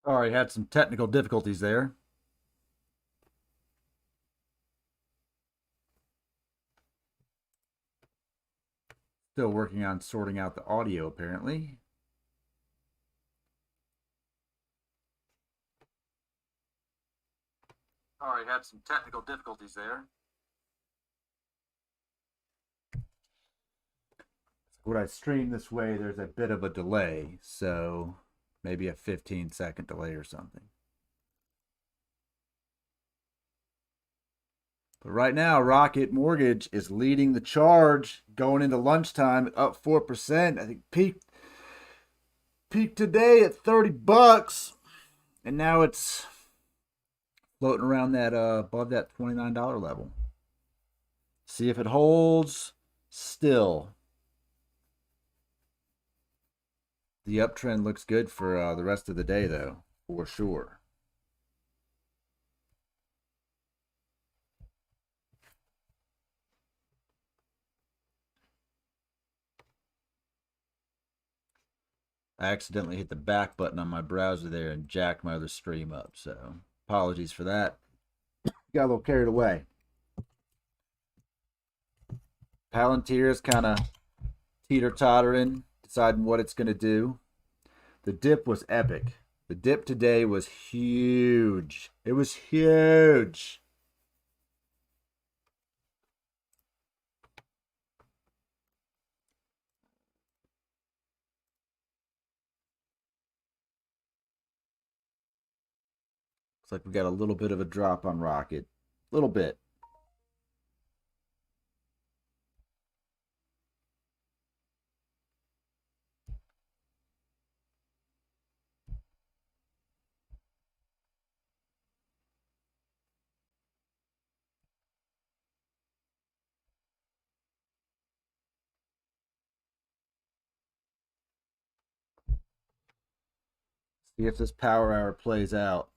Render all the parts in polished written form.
All right, had some technical difficulties there. Still working on sorting out the audio, apparently. All right, had some technical difficulties there. When I stream this way, there's a bit of a delay, so maybe a 15-second delay or something. But right now, Rocket Mortgage is leading the charge going into lunchtime, up 4%. I think peaked today at $30, and now it's floating around that above that $29 level. See if it holds still. The uptrend looks good for the rest of the day, though, for sure. I accidentally hit the back button on my browser there and jacked my other stream up, so apologies for that. Got a little carried away. Palantir is kind of teeter-tottering, deciding what it's going to do. The dip was epic. The dip today was huge. It was huge. Looks like we got a little bit of a drop on Rocket. A little bit. See if this power hour plays out.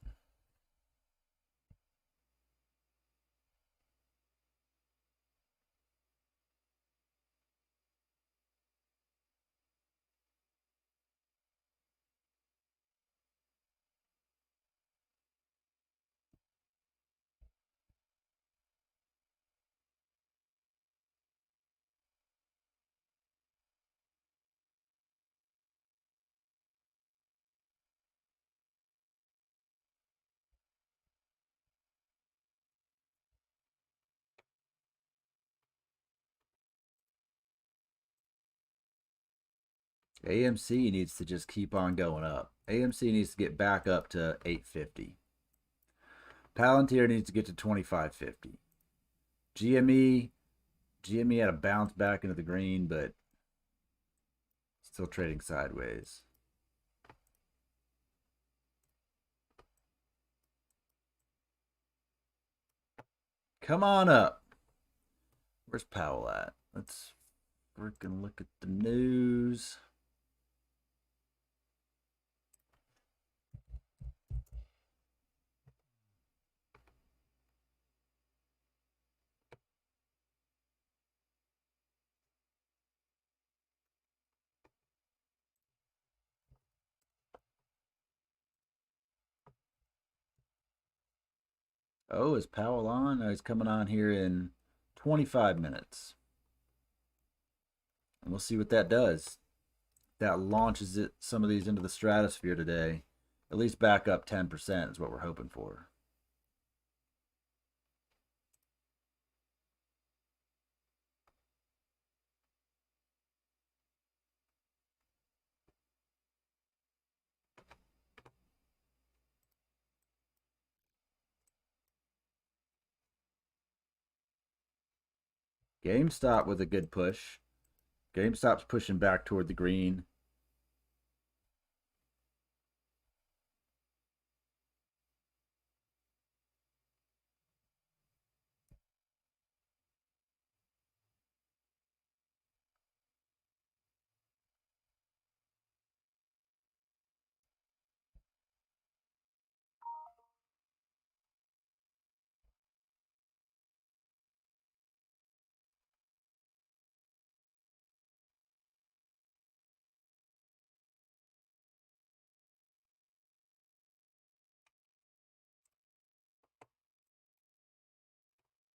AMC needs to just keep on going up. AMC needs to get back up to 850. Palantir needs to get to 2550. GME had a bounce back into the green, but still trading sideways. Come on up. Where's Powell at? Let's freaking look at the news. Oh, is Powell on? Oh, he's coming on here in 25 minutes. And we'll see what that does. That launches it some of these into the stratosphere today. At least back up 10% is what we're hoping for. GameStop with a good push. GameStop's pushing back toward the green.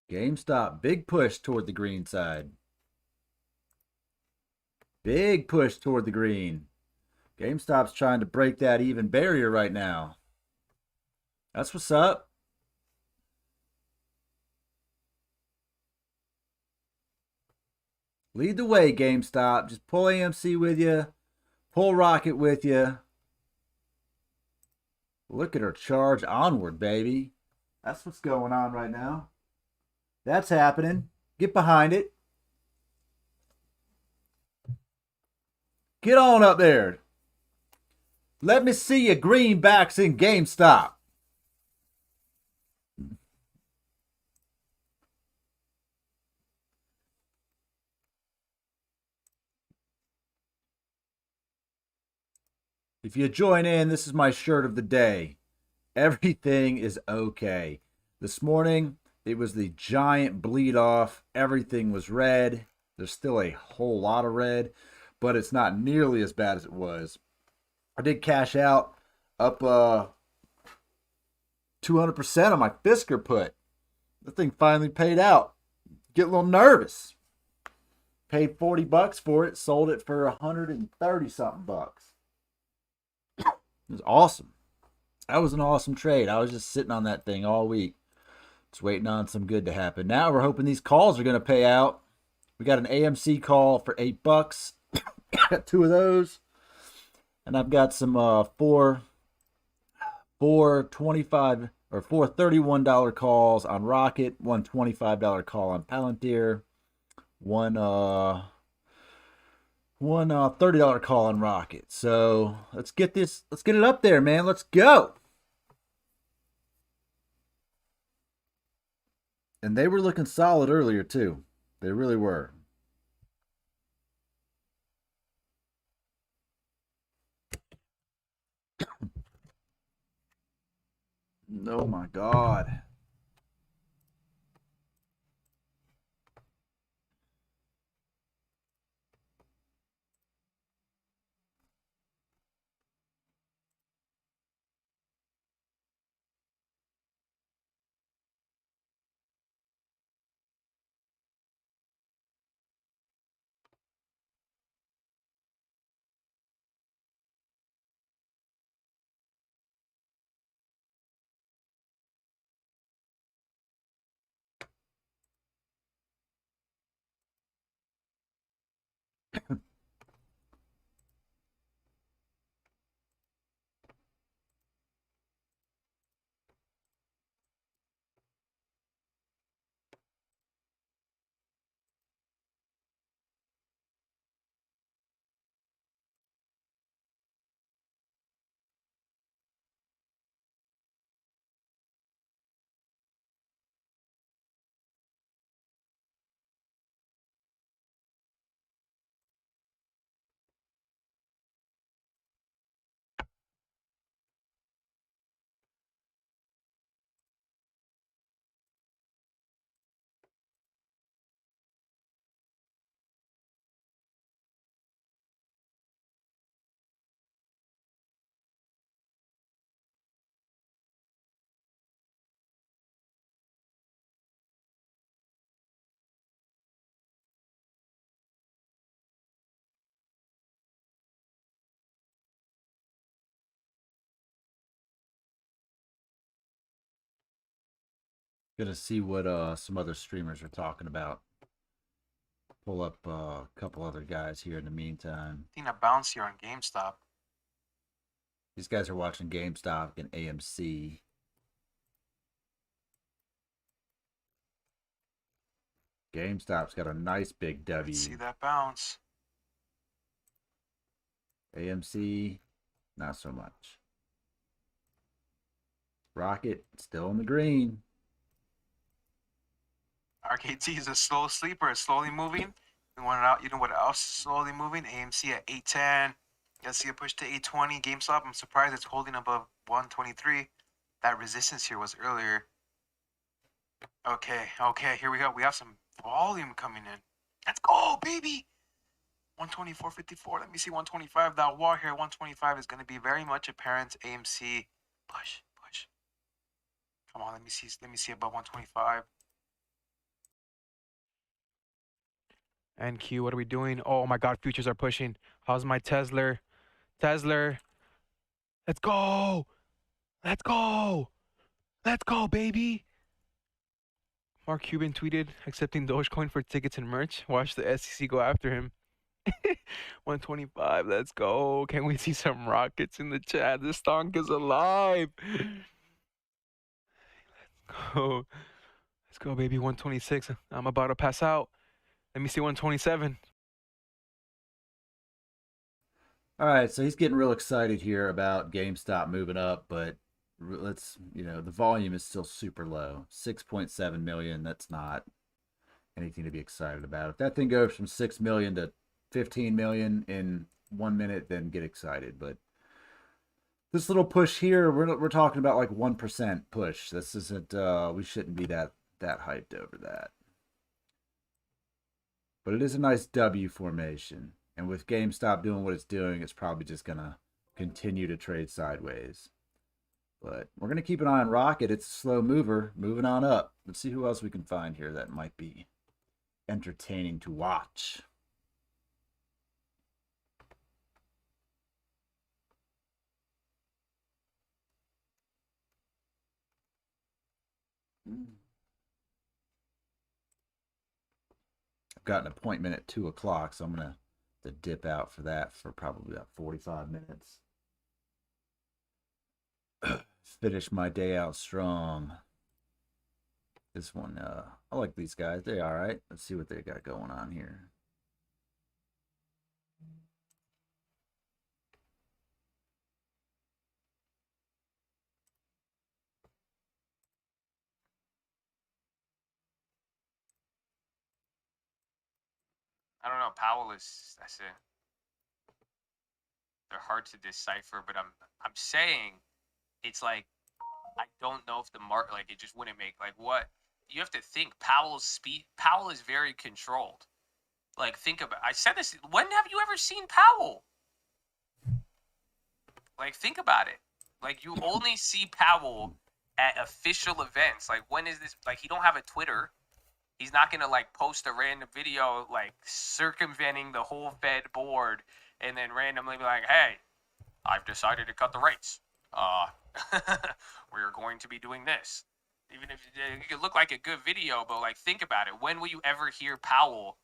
GameStop, big push toward the green side. Big push toward the green. GameStop's trying to break that even barrier right now. That's what's up. Lead the way, GameStop. Just pull AMC with you. Pull Rocket with you. Look at her charge onward, baby. That's what's going on right now. That's happening. Get behind it. Get on up there. Let me see your greenbacks in GameStop. If you join in, this is my shirt of the day. Everything is okay. This morning, it was the giant bleed off. Everything was red. There's still a whole lot of red, but it's not nearly as bad as it was. I did cash out up 200% on my Fisker put. The thing finally paid out. Get a little nervous. Paid $40 for it, sold it for 130 something bucks. It was awesome. That was an awesome trade. I was just sitting on that thing all week. Just waiting on some good to happen. Now we're hoping these calls are going to pay out. We got an AMC call for $8. Got 2 of those. And I've got some four $25 or four $31 calls on Rocket, one $25 call on Palantir, one $30 call on Rocket. So let's get it up there, man. Let's go. And they were looking solid earlier too. They really were. Oh my God. Gonna see what some other streamers are talking about. Pull up a couple other guys here in the meantime. Seen a bounce here on GameStop. These guys are watching GameStop and AMC. GameStop's got a nice big W. Let's see that bounce. AMC, not so much. Rocket, still in the green. RKT is a slow sleeper. It's slowly moving. You know what else is slowly moving? AMC at 810. You see a push to 820. GameStop, I'm surprised it's holding above 123. That resistance here was earlier. Okay, here we go. We have some volume coming in. Let's go, baby. 124.54. Let me see 125. That wall here, 125 is going to be very much apparent. AMC push. Come on, let me see above 125. And Q, what are we doing? Oh my God, futures are pushing. How's my Tesla? Tesla, let's go. Let's go. Let's go, baby. Mark Cuban tweeted accepting Dogecoin for tickets and merch. Watch the SEC go after him. 125. Let's go. Can we see some rockets in the chat? This stonk is alive. Go. Let's go, baby. 126. I'm about to pass out. Let me see 127. All right, so he's getting real excited here about GameStop moving up, but let's, the volume is still super low. 6.7 million, that's not anything to be excited about. If that thing goes from 6 million to 15 million in 1 minute, then get excited. But this little push here, we're talking about like 1% push. This isn't we shouldn't be that hyped over that. But it is a nice W formation. And with GameStop doing what it's doing, it's probably just going to continue to trade sideways. But we're going to keep an eye on Rocket. It's a slow mover, moving on up. Let's see who else we can find here that might be entertaining to watch. I've got an appointment at 2 o'clock, so I'm going to dip out for that for probably about 45 minutes. Finish my day out strong. This one, I like these guys. They're all right. Let's see what they got going on here. I don't know. Powell is, that's it. They're hard to decipher, but I'm saying it's like I don't know if the market, like, it just wouldn't make, like, what you have to think. Powell's speed. Powell is very controlled. Like, think about. I said this. When have you ever seen Powell? Like, think about it. Like, you only see Powell at official events. Like, when is this? Like, he don't have a Twitter. He's not gonna like post a random video like circumventing the whole Fed board and then randomly be like, "Hey, I've decided to cut the rates. We're going to be doing this." Even if it could look like a good video, but like, think about it. When will you ever hear Powell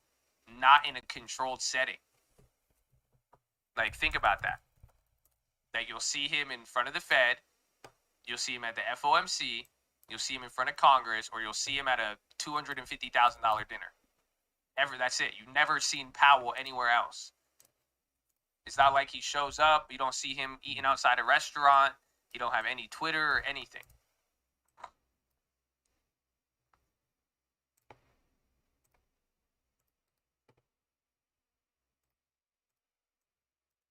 not in a controlled setting? Like, think about that. That you'll see him in front of the Fed, you'll see him at the FOMC, you'll see him in front of Congress, or you'll see him at a $250,000 dinner. That's it. You've never seen Powell anywhere else. It's not like he shows up. You don't see him eating outside a restaurant. You don't have any Twitter or anything.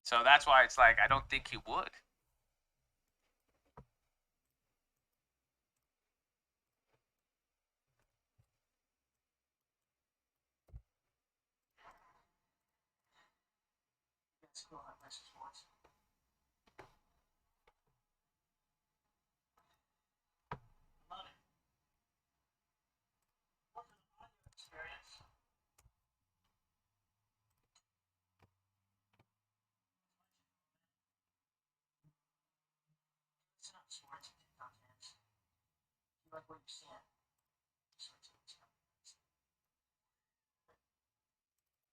So that's why it's like, I don't think he would.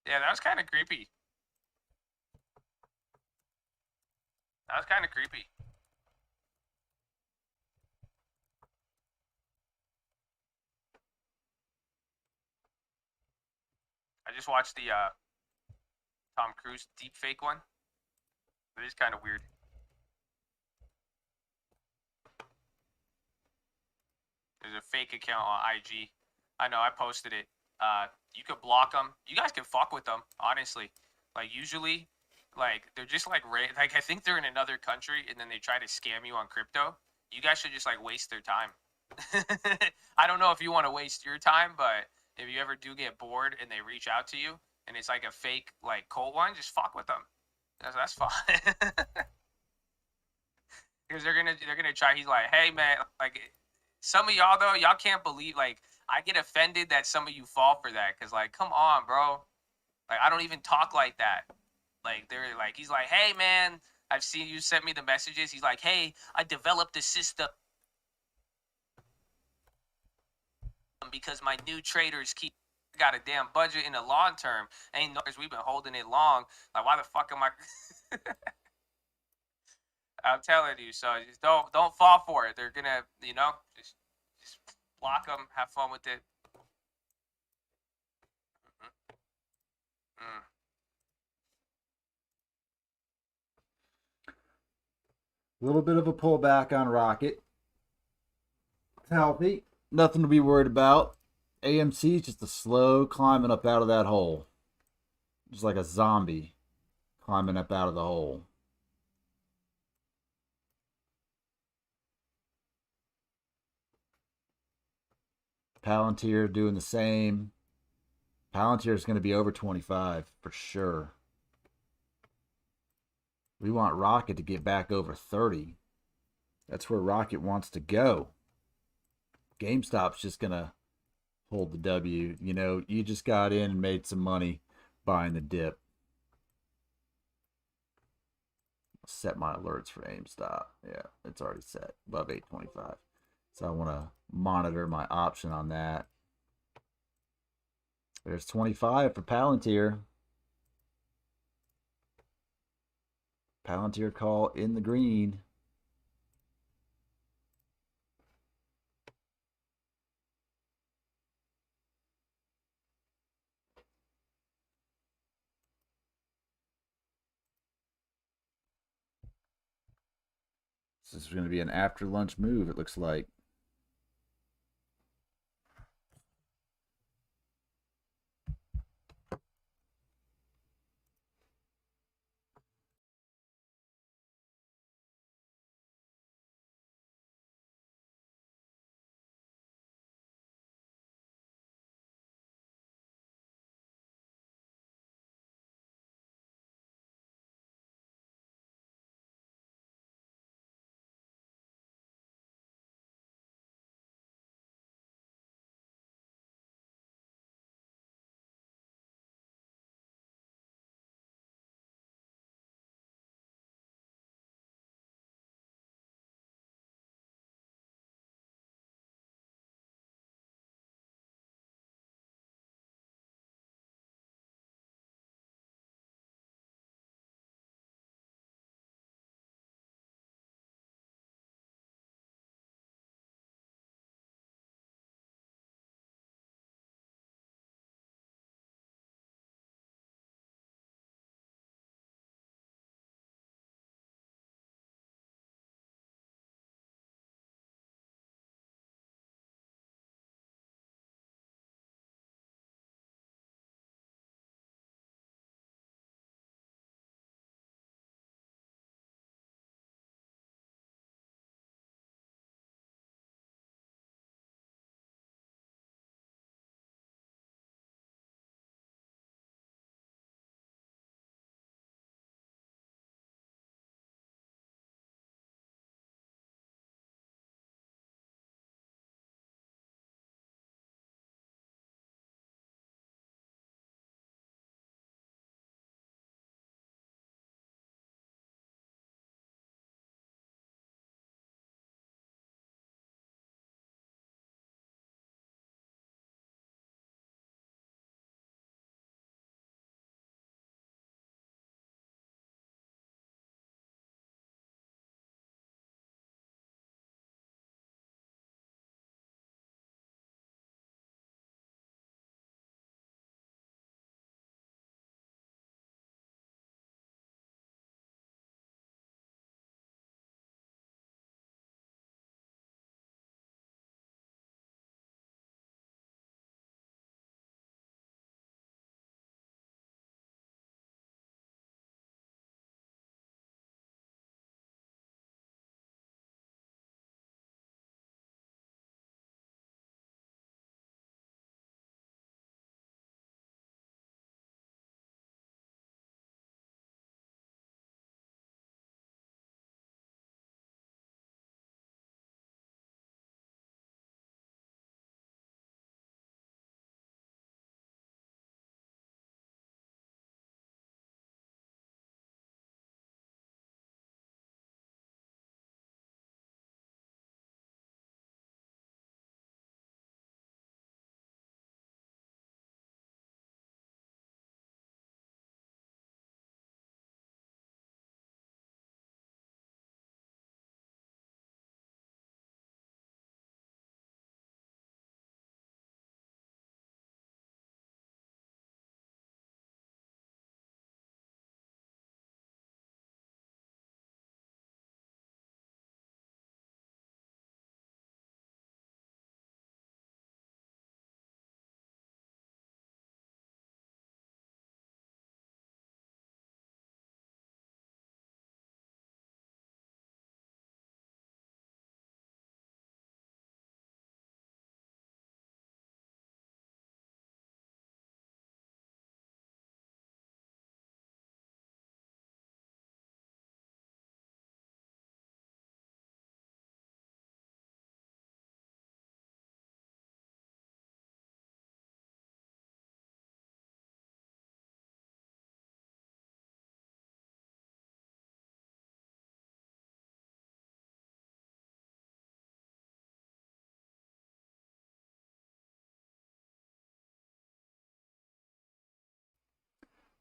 Yeah, that was kind of creepy. That was kind of creepy. I just watched the Tom Cruise deepfake one. It is kind of weird. There's a fake account on IG. I know, I posted it. You could block them. You guys can fuck with them, honestly. Like, usually, like, they're just like I think they're in another country and then they try to scam you on crypto. You guys should just like waste their time. I don't know if you want to waste your time, but if you ever do get bored and they reach out to you and it's like a fake like cold one, just fuck with them. That's fine. Because they're gonna try. He's like, hey man, like, some of y'all though, y'all can't believe, like, I get offended that some of you fall for that, because like, come on, bro. Like, I don't even talk like that. Like, they're like, he's like, hey man, I've seen you sent me the messages. He's like, hey, I developed a system because my new traders keep got a damn budget in the long term. Ain't no, we've been holding it long. Like, why the fuck am I? I'm telling you. So just don't fall for it. They're gonna, just block them. Have fun with it. Mm. A little bit of a pullback on Rocket. It's healthy. Nothing to be worried about. AMC is just a slow climbing up out of that hole. Just like a zombie climbing up out of the hole. Palantir doing the same. Palantir is going to be over 25 for sure. We want Rocket to get back over 30. That's where Rocket wants to go. GameStop's just going to hold the W. You know, you just got in and made some money buying the dip. I'll set my alerts for GameStop. Yeah, it's already set above 825. So I want to monitor my option on that. There's 25 for Palantir. Palantir call in the green. This is going to be an after lunch move, it looks like.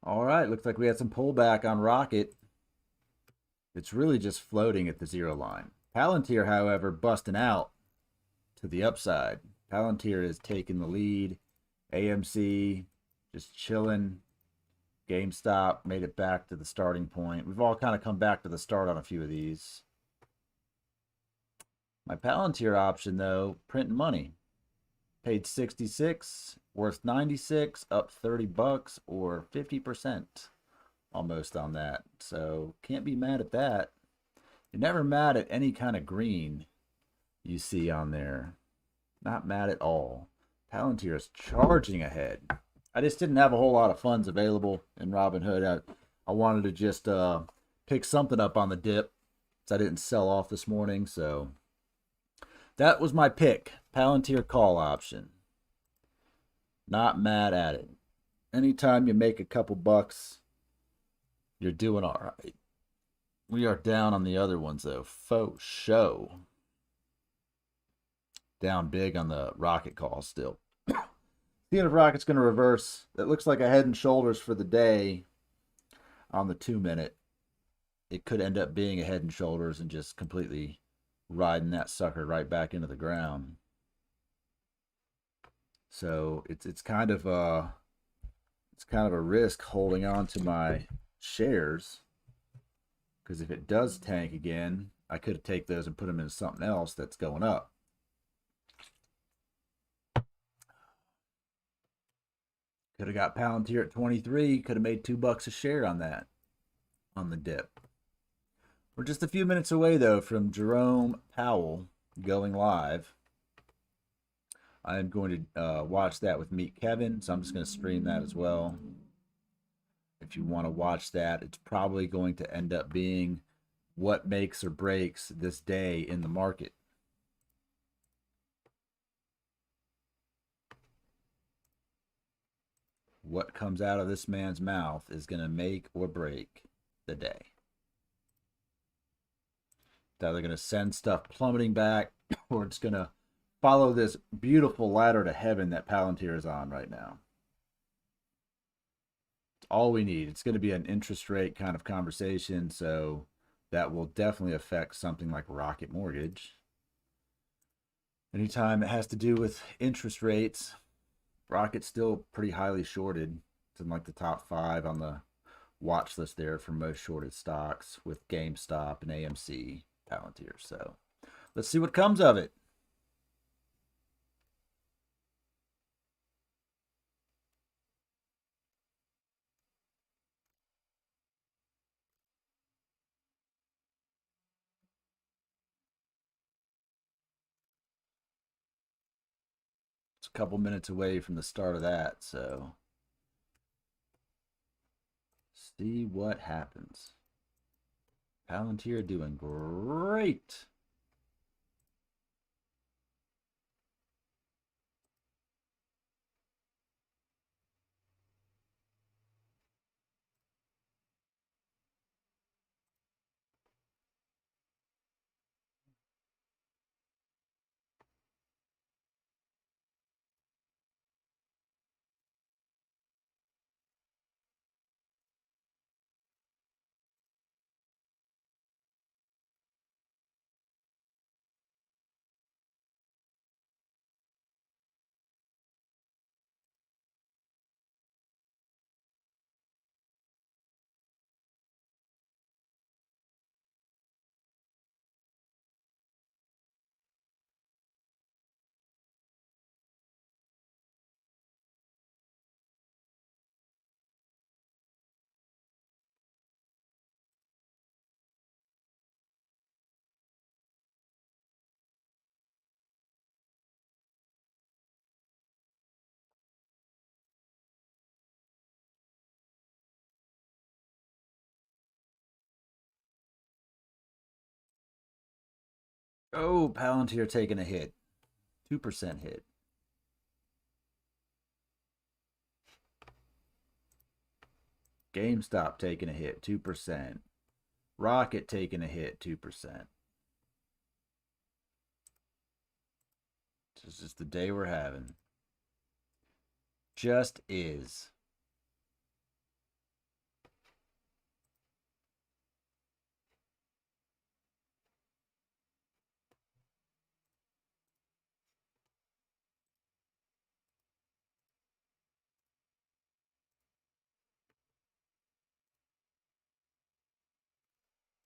All right, looks like we had some pullback on Rocket. It's really just floating at the zero line. Palantir, however, busting out to the upside. Palantir is taking the lead. AMC just chilling. GameStop made it back to the starting point. We've all kind of come back to the start on a few of these. My Palantir option, though, printing money. Paid 66, worth 96, up 30 bucks or 50% almost on that. So can't be mad at that. You're never mad at any kind of green you see on there. Not mad at all. Palantir is charging ahead. I just didn't have a whole lot of funds available in Robinhood. I wanted to just pick something up on the dip, so I didn't sell off this morning. So that was my pick. Palantir call option. Not mad at it. Anytime you make a couple bucks, you're doing all right. We are down on the other ones, though. Faux show. Down big on the Rocket call still. Seeing if Rocket's going to reverse. That looks like a head and shoulders for the day on the 2-minute. It could end up being a head and shoulders and just completely riding that sucker right back into the ground. So it's kind of a risk holding on to my shares, because if it does tank again, I could take those and put them into something else that's going up. Could have got Palantir at 23. Could have made $2 a share on that, on the dip. We're just a few minutes away, though, from Jerome Powell going live. I am going to watch that with Meet Kevin, so I'm just going to stream that as well. If you want to watch that, it's probably going to end up being what makes or breaks this day in the market. What comes out of this man's mouth is going to make or break the day. It's either going to send stuff plummeting back, or it's going to follow this beautiful ladder to heaven that Palantir is on right now. It's all we need. It's going to be an interest rate kind of conversation, so that will definitely affect something like Rocket Mortgage. Anytime it has to do with interest rates, Rocket's still pretty highly shorted. It's in like the top 5 on the watch list there for most shorted stocks, with GameStop and AMC, Palantir. So let's see what comes of it. It's a couple minutes away from the start of that, so see what happens. Palantir doing great. Oh, Palantir taking a hit. 2% hit. GameStop taking a hit, 2%. Rocket taking a hit, 2%. This is just the day we're having. Just is.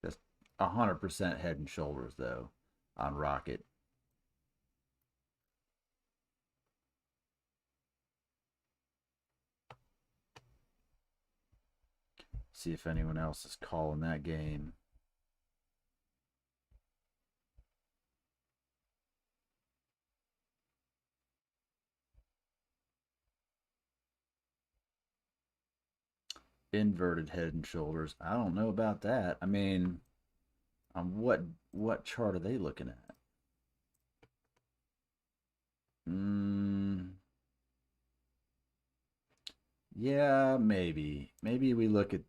Just 100% Head and Shoulders though on Rocket. See if anyone else is calling that game. Inverted Head and Shoulders. I don't know about that. I mean, on what chart are they looking at? Yeah, maybe. Maybe we look. That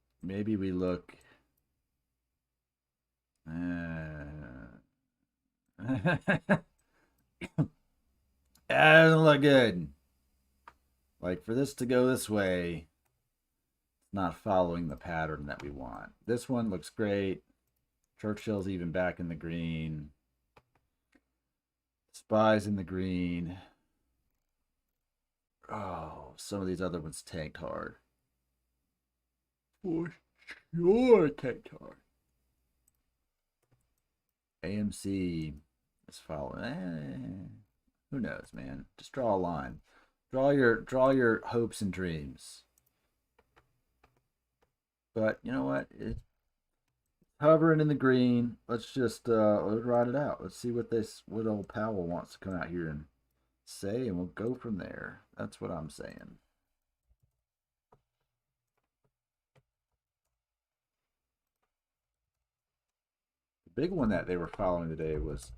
doesn't look good. Like for this to go this way, not following the pattern that we want. This one looks great. Churchill's even back in the green. Spy's in the green. Oh, some of these other ones tanked hard. For sure tanked hard. AMC is following. Who knows, man? Just draw a line. Draw your hopes and dreams. But you know what? It's hovering in the green. Let's just let's ride it out. Let's see what old Powell wants to come out here and say, and we'll go from there. That's what I'm saying. The big one that they were following today was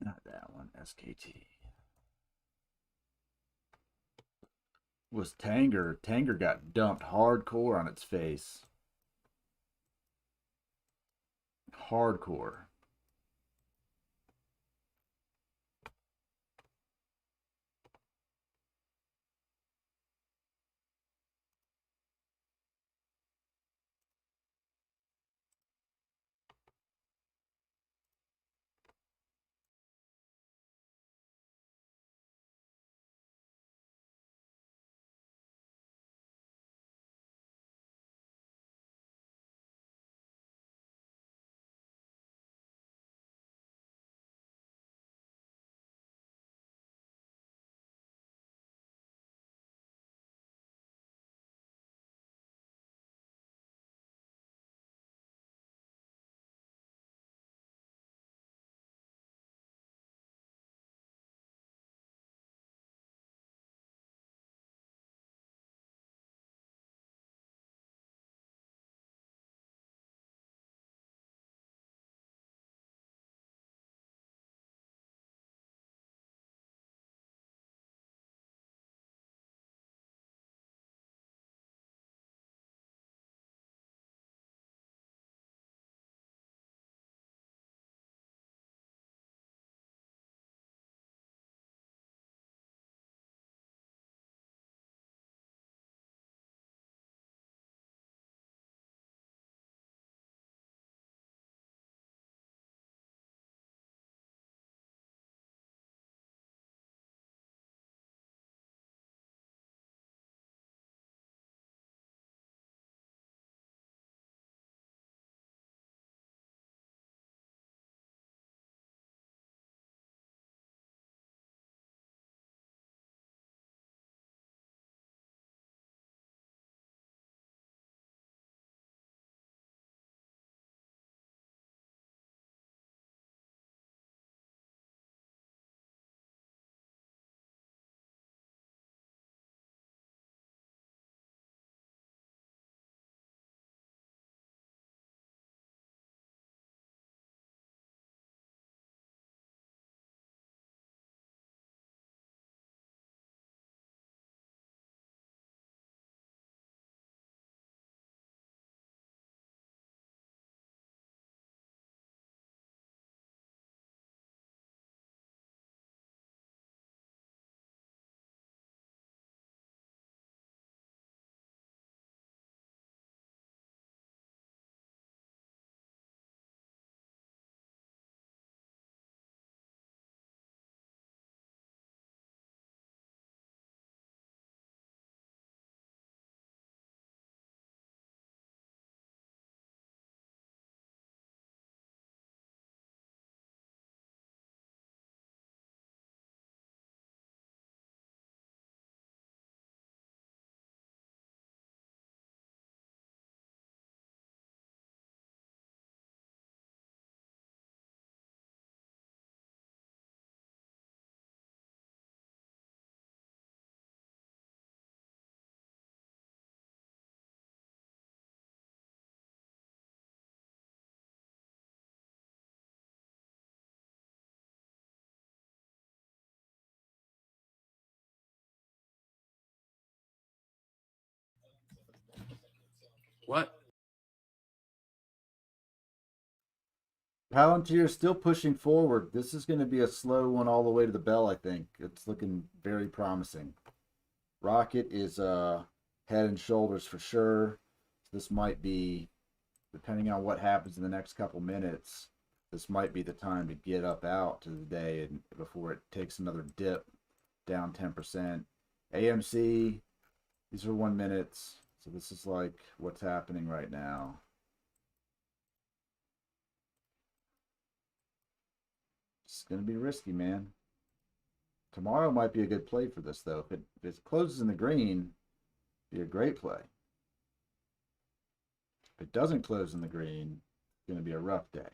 not that one, SKT. Was Tanger. Tanger got dumped hardcore on its face. Hardcore. What? Palantir is still pushing forward. This is going to be a slow one all the way to the bell, I think. It's looking very promising. Rocket is head and shoulders for sure. This might be, depending on what happens in the next couple minutes, this might be the time to get up out to the day and before it takes another dip down 10%. AMC, these are 1 minutes. So this is like what's happening right now. It's going to be risky, man. Tomorrow might be a good play for this, though. If it closes in the green, be a great play. If it doesn't close in the green, it's going to be a rough day.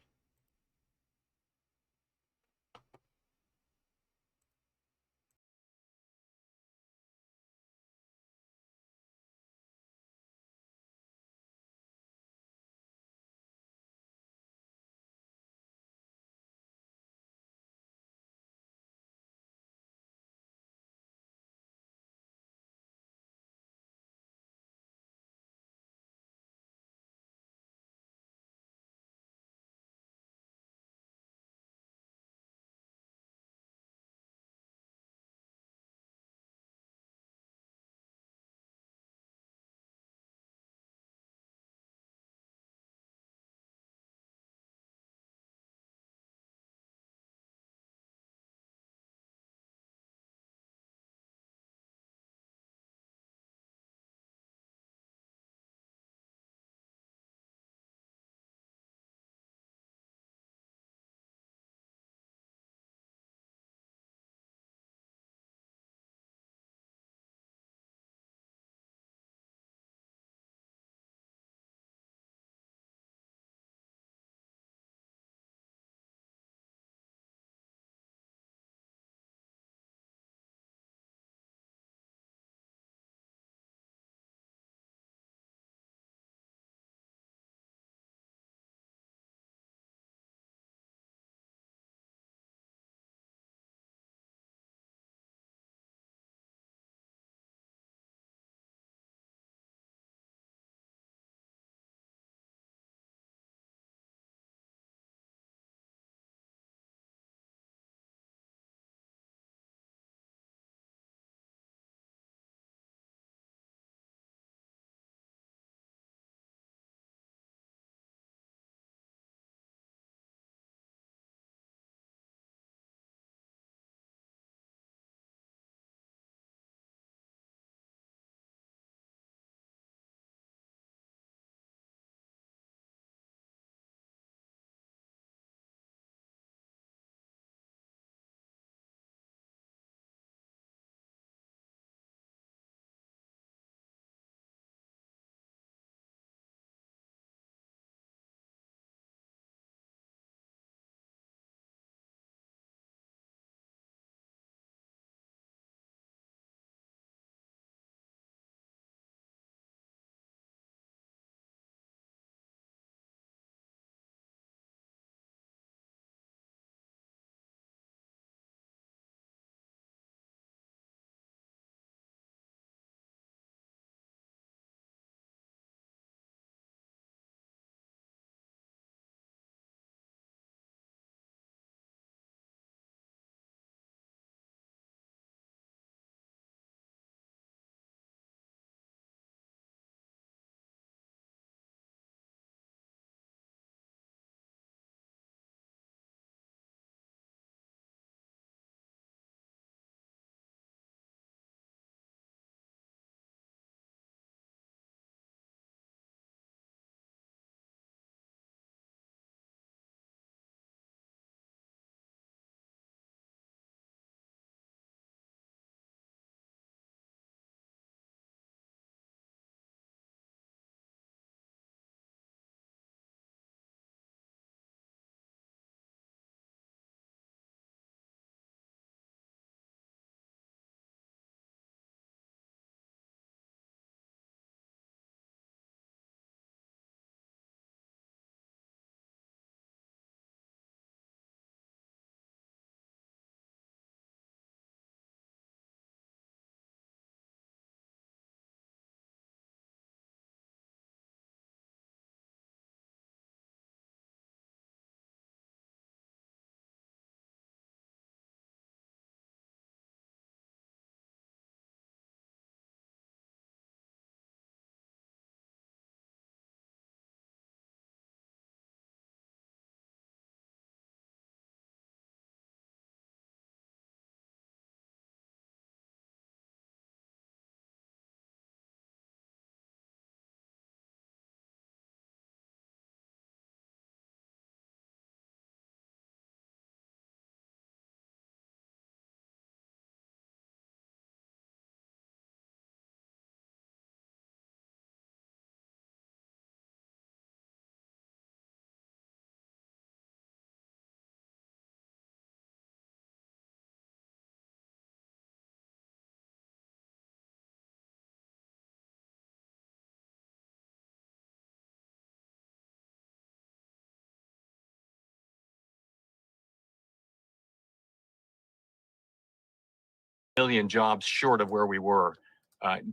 million jobs short of where we were.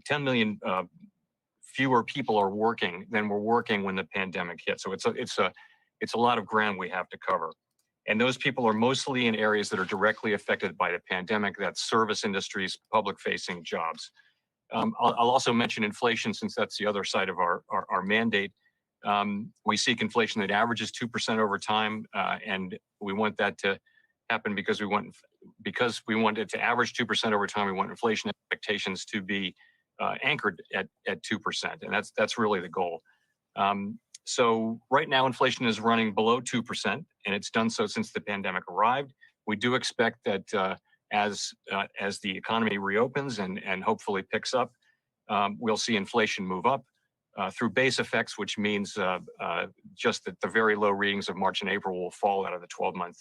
10 million fewer people are working than were working when the pandemic hit. So it's a lot of ground we have to cover. And those people are mostly in areas that are directly affected by the pandemic. That's service industries, public-facing jobs. I'll also mention inflation, since that's the other side of our mandate. We seek inflation that averages 2% over time, and we want that to happen because we want it to average 2% over time. We want inflation expectations to be anchored at 2%, and that's really the goal. So right now, inflation is running below 2%, and it's done so since the pandemic arrived. We do expect that as the economy reopens and hopefully picks up, we'll see inflation move up through base effects, which means just that the very low readings of March and April will fall out of the 12-month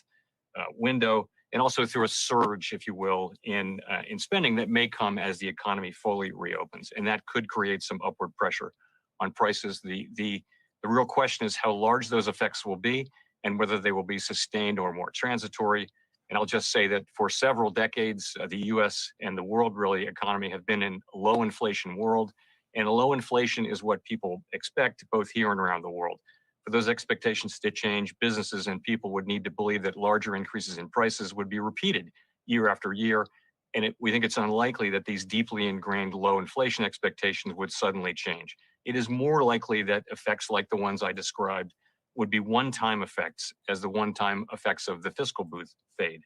window, and also through a surge, if you will, in spending that may come as the economy fully reopens, and that could create some upward pressure on prices. The real question is how large those effects will be and whether they will be sustained or more transitory. And I'll just say that for several decades, the U.S. and the world economy have been in a low inflation world, and low inflation is what people expect both here and around the world. For those expectations to change, businesses and people would need to believe that larger increases in prices would be repeated year after year. And we think it's unlikely that these deeply ingrained low inflation expectations would suddenly change. It is more likely that effects like the ones I described would be one-time effects, as the one-time effects of the fiscal boost fade.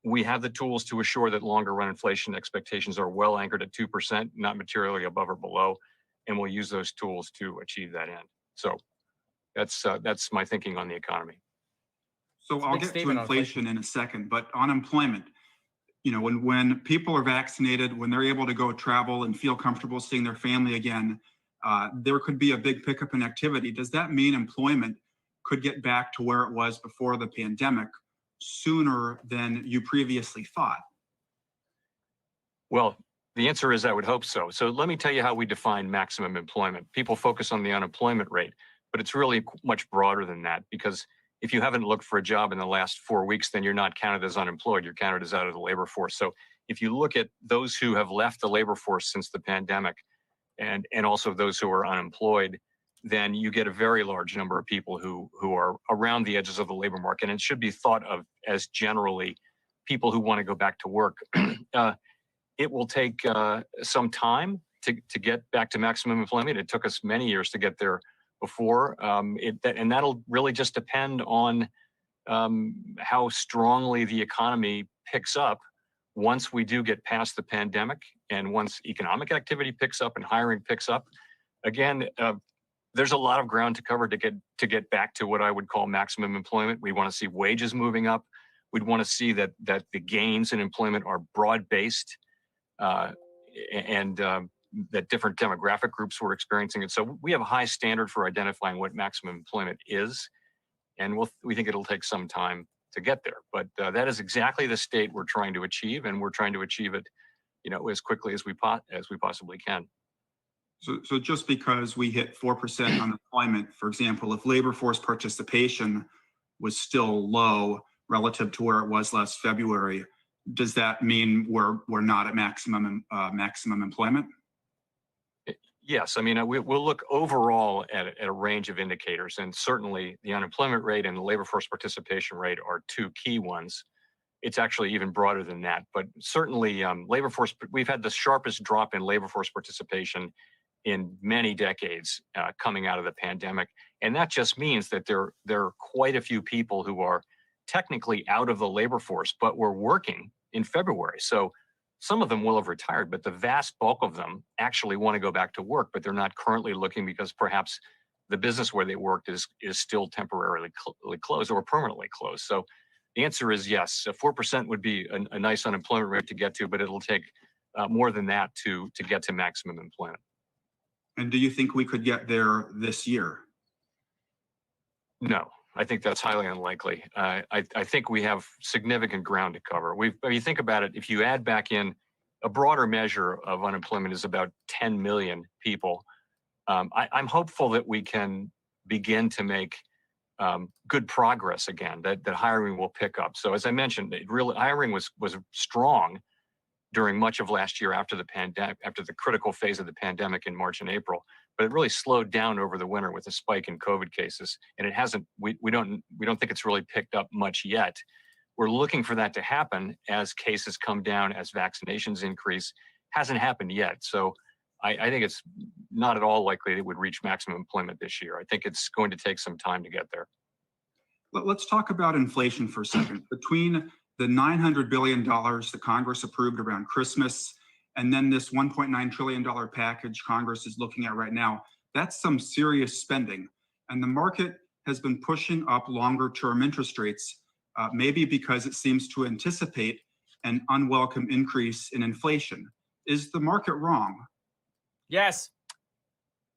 We have the tools to assure that longer-run inflation expectations are well anchored at 2%, not materially above or below, and we'll use those tools to achieve that end. So that's my thinking on the economy. So I'll get to inflation in a second, but on unemployment, you know, when people are vaccinated, when they're able to go travel and feel comfortable seeing their family again, there could be a big pickup in activity. Does that mean employment could get back to where it was before the pandemic sooner than you previously thought? Well, the answer is I would hope so. So let me tell you how we define maximum employment. People focus on the unemployment rate, but it's really much broader than that, because if you haven't looked for a job in the last 4 weeks, then you're not counted as unemployed. You're counted as out of the labor force. So if you look at those who have left the labor force since the pandemic, and also those who are unemployed, then you get a very large number of people who are around the edges of the labor market. And it should be thought of as generally people who want to go back to work. It will take some time to get back to maximum employment. It took us many years to get there before, and that'll really just depend on how strongly the economy picks up once we do get past the pandemic, and once economic activity picks up and hiring picks up. Again, there's a lot of ground to cover to get back to what I would call maximum employment. We want to see wages moving up. We'd want to see that the gains in employment are broad-based, and that different demographic groups were experiencing it. So we have a high standard for identifying what maximum employment is, and we think it'll take some time to get there. But that is exactly the state we're trying to achieve, and we're trying to achieve it, you know, as quickly as we possibly can. So just because we hit 4% unemployment, for example, if labor force participation was still low relative to where it was last February, does that mean we're not at maximum employment? Yes, I mean, we'll look overall at a range of indicators, and certainly the unemployment rate and the labor force participation rate are two key ones. It's actually even broader than that, but certainly labor force, we've had the sharpest drop in labor force participation in many decades coming out of the pandemic. And that just means that there are quite a few people who are technically out of the labor force, but were working in February. So some of them will have retired, but the vast bulk of them actually want to go back to work, but they're not currently looking because perhaps the business where they worked is still temporarily closed or permanently closed. So the answer is yes. 4% would be a nice unemployment rate to get to, but it'll take more than that to get to maximum employment. And do you think we could get there this year? No, I think that's highly unlikely. I think we have significant ground to cover. If you think about it, if you add back in a broader measure of unemployment is about 10 million people, I'm hopeful that we can begin to make good progress again, that hiring will pick up. So as I mentioned, hiring was strong during much of last year after the pandemic, after the critical phase of the pandemic in March and April. But it really slowed down over the winter with a spike in COVID cases, and it hasn't. We don't think it's really picked up much yet. We're looking for that to happen as cases come down, as vaccinations increase. Hasn't happened yet, so I think it's not at all likely it would reach maximum employment this year. I think it's going to take some time to get there. Let's talk about inflation for a second. Between the $900 billion that Congress approved around Christmas and then this $1.9 trillion package Congress is looking at right now, that's some serious spending. And the market has been pushing up longer-term interest rates, maybe because it seems to anticipate an unwelcome increase in inflation. Is the market wrong? Yes.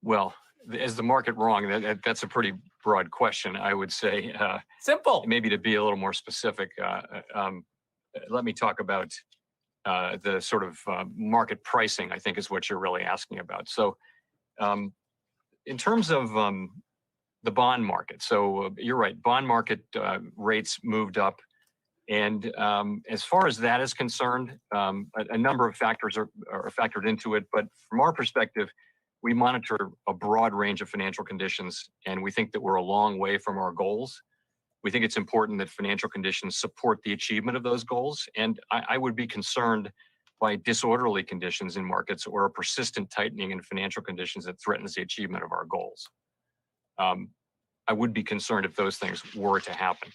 Well, is the market wrong? That's a pretty broad question, I would say. Simple. Maybe to be a little more specific, let me talk about the sort of market pricing, I think is what you're really asking about. So in terms of the bond market, so you're right, bond market rates moved up. And as far as that is concerned, a number of factors are factored into it. But from our perspective, we monitor a broad range of financial conditions, and we think that we're a long way from our goals. We think it's important that financial conditions support the achievement of those goals. And I would be concerned by disorderly conditions in markets or a persistent tightening in financial conditions that threatens the achievement of our goals. I would be concerned if those things were to happen.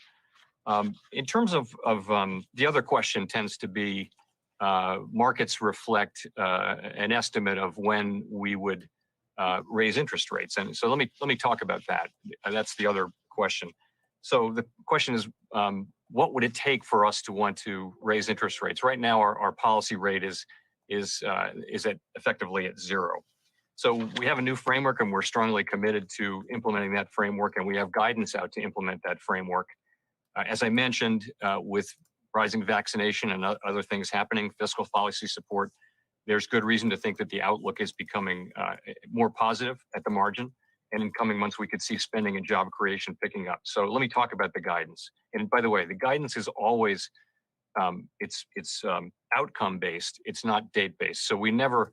In terms of the other question tends to be markets reflect an estimate of when we would raise interest rates. And so let me talk about that. That's the other question. So the question is, what would it take for us to want to raise interest rates? Right now, our policy rate is effectively at zero. So we have a new framework, and we're strongly committed to implementing that framework, and we have guidance out to implement that framework. As I mentioned, with rising vaccination and other things happening, fiscal policy support, there's good reason to think that the outlook is becoming more positive at the margin. And in coming months, we could see spending and job creation picking up. So let me talk about the guidance. And by the way, the guidance is always, it's outcome based. It's not date based. So we never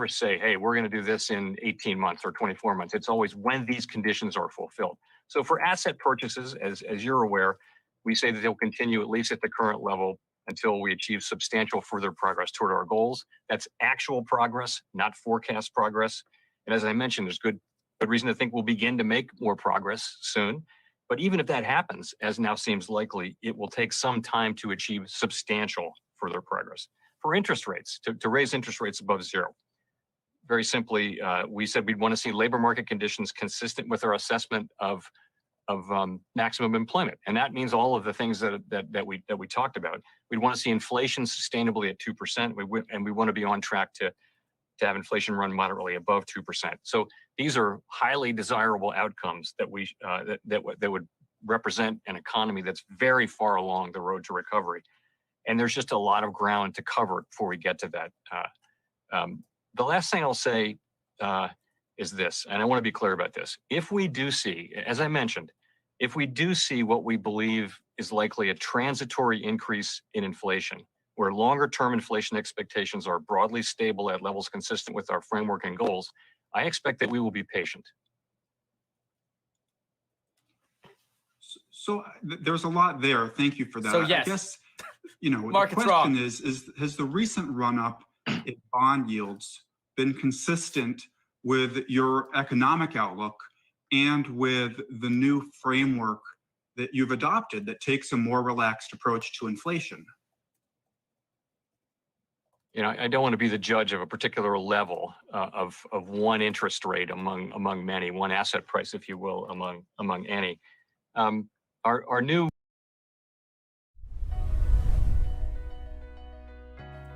say, hey, we're going to do this in 18 months or 24 months. It's always when these conditions are fulfilled. So for asset purchases, as you're aware, we say that they'll continue at least at the current level until we achieve substantial further progress toward our goals. That's actual progress, not forecast progress. And as I mentioned, there's good reason to think we'll begin to make more progress soon. But even if that happens, as now seems likely, it will take some time to achieve substantial further progress. For interest rates, to raise interest rates above zero, very simply, we said we'd want to see labor market conditions consistent with our assessment of maximum employment, and that means all of the things that we talked about. We'd want to see inflation sustainably at 2%, and we want to be on track to have inflation run moderately above 2%. So these are highly desirable outcomes that would represent an economy that's very far along the road to recovery, and there's just a lot of ground to cover before we get to that. The last thing I'll say is this, and I want to be clear about this. If we do see, as I mentioned, if we do see what we believe is likely a transitory increase in inflation, where longer-term inflation expectations are broadly stable at levels consistent with our framework and goals, I expect that we will be patient. So there's a lot there. Thank you for that. So yes. I guess, the question is, has the recent run-up in bond yields been consistent with your economic outlook and with the new framework that you've adopted that takes a more relaxed approach to inflation? I don't want to be the judge of a particular level of one interest rate among many, one asset price, if you will, among any. Our new.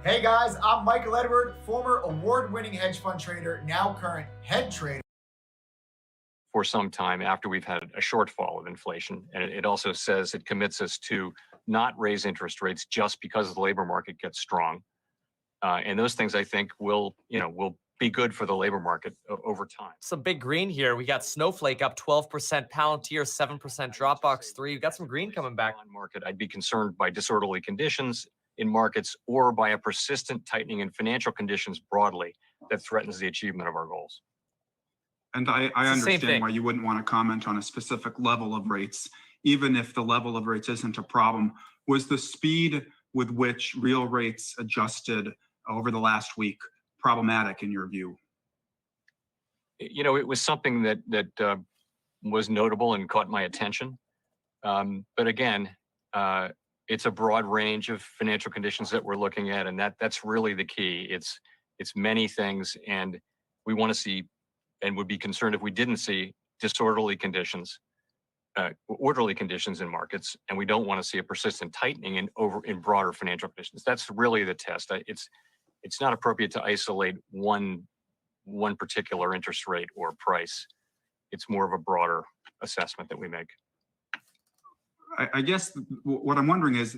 Hey guys, I'm Michael Edward, former award-winning hedge fund trader, now current head trader. For some time after we've had a shortfall of inflation. And it also says it commits us to not raise interest rates just because the labor market gets strong. And those things, I think, will be good for the labor market over time. Some big green here. We got Snowflake up 12%, Palantir 7%, Dropbox 3%. We got some green coming back. Market, I'd be concerned by disorderly conditions in markets or by a persistent tightening in financial conditions broadly that threatens the achievement of our goals. And I It's the same understand thing. why you wouldn't want to comment on a specific level of rates, even if the level of rates isn't a problem. Was the speed with which real rates adjusted over the last week problematic in your view? You know, it was something that was notable and caught my attention. But again, it's a broad range of financial conditions that we're looking at, and that's really the key. It's many things, and we want to see, and would be concerned if we didn't see disorderly conditions, orderly conditions in markets, and we don't want to see a persistent tightening in broader financial conditions. That's really the test. It's not appropriate to isolate one particular interest rate or price. It's more of a broader assessment that we make. I guess what I'm wondering is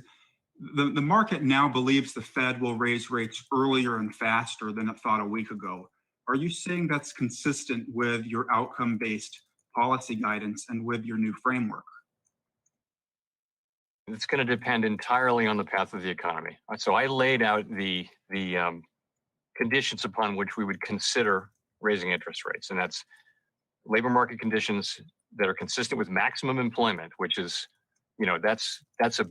the market now believes the Fed will raise rates earlier and faster than it thought a week ago. Are you saying that's consistent with your outcome-based policy guidance and with your new framework? It's going to depend entirely on the path of the economy. So I laid out the conditions upon which we would consider raising interest rates, and that's labor market conditions that are consistent with maximum employment, which is, you know, that's a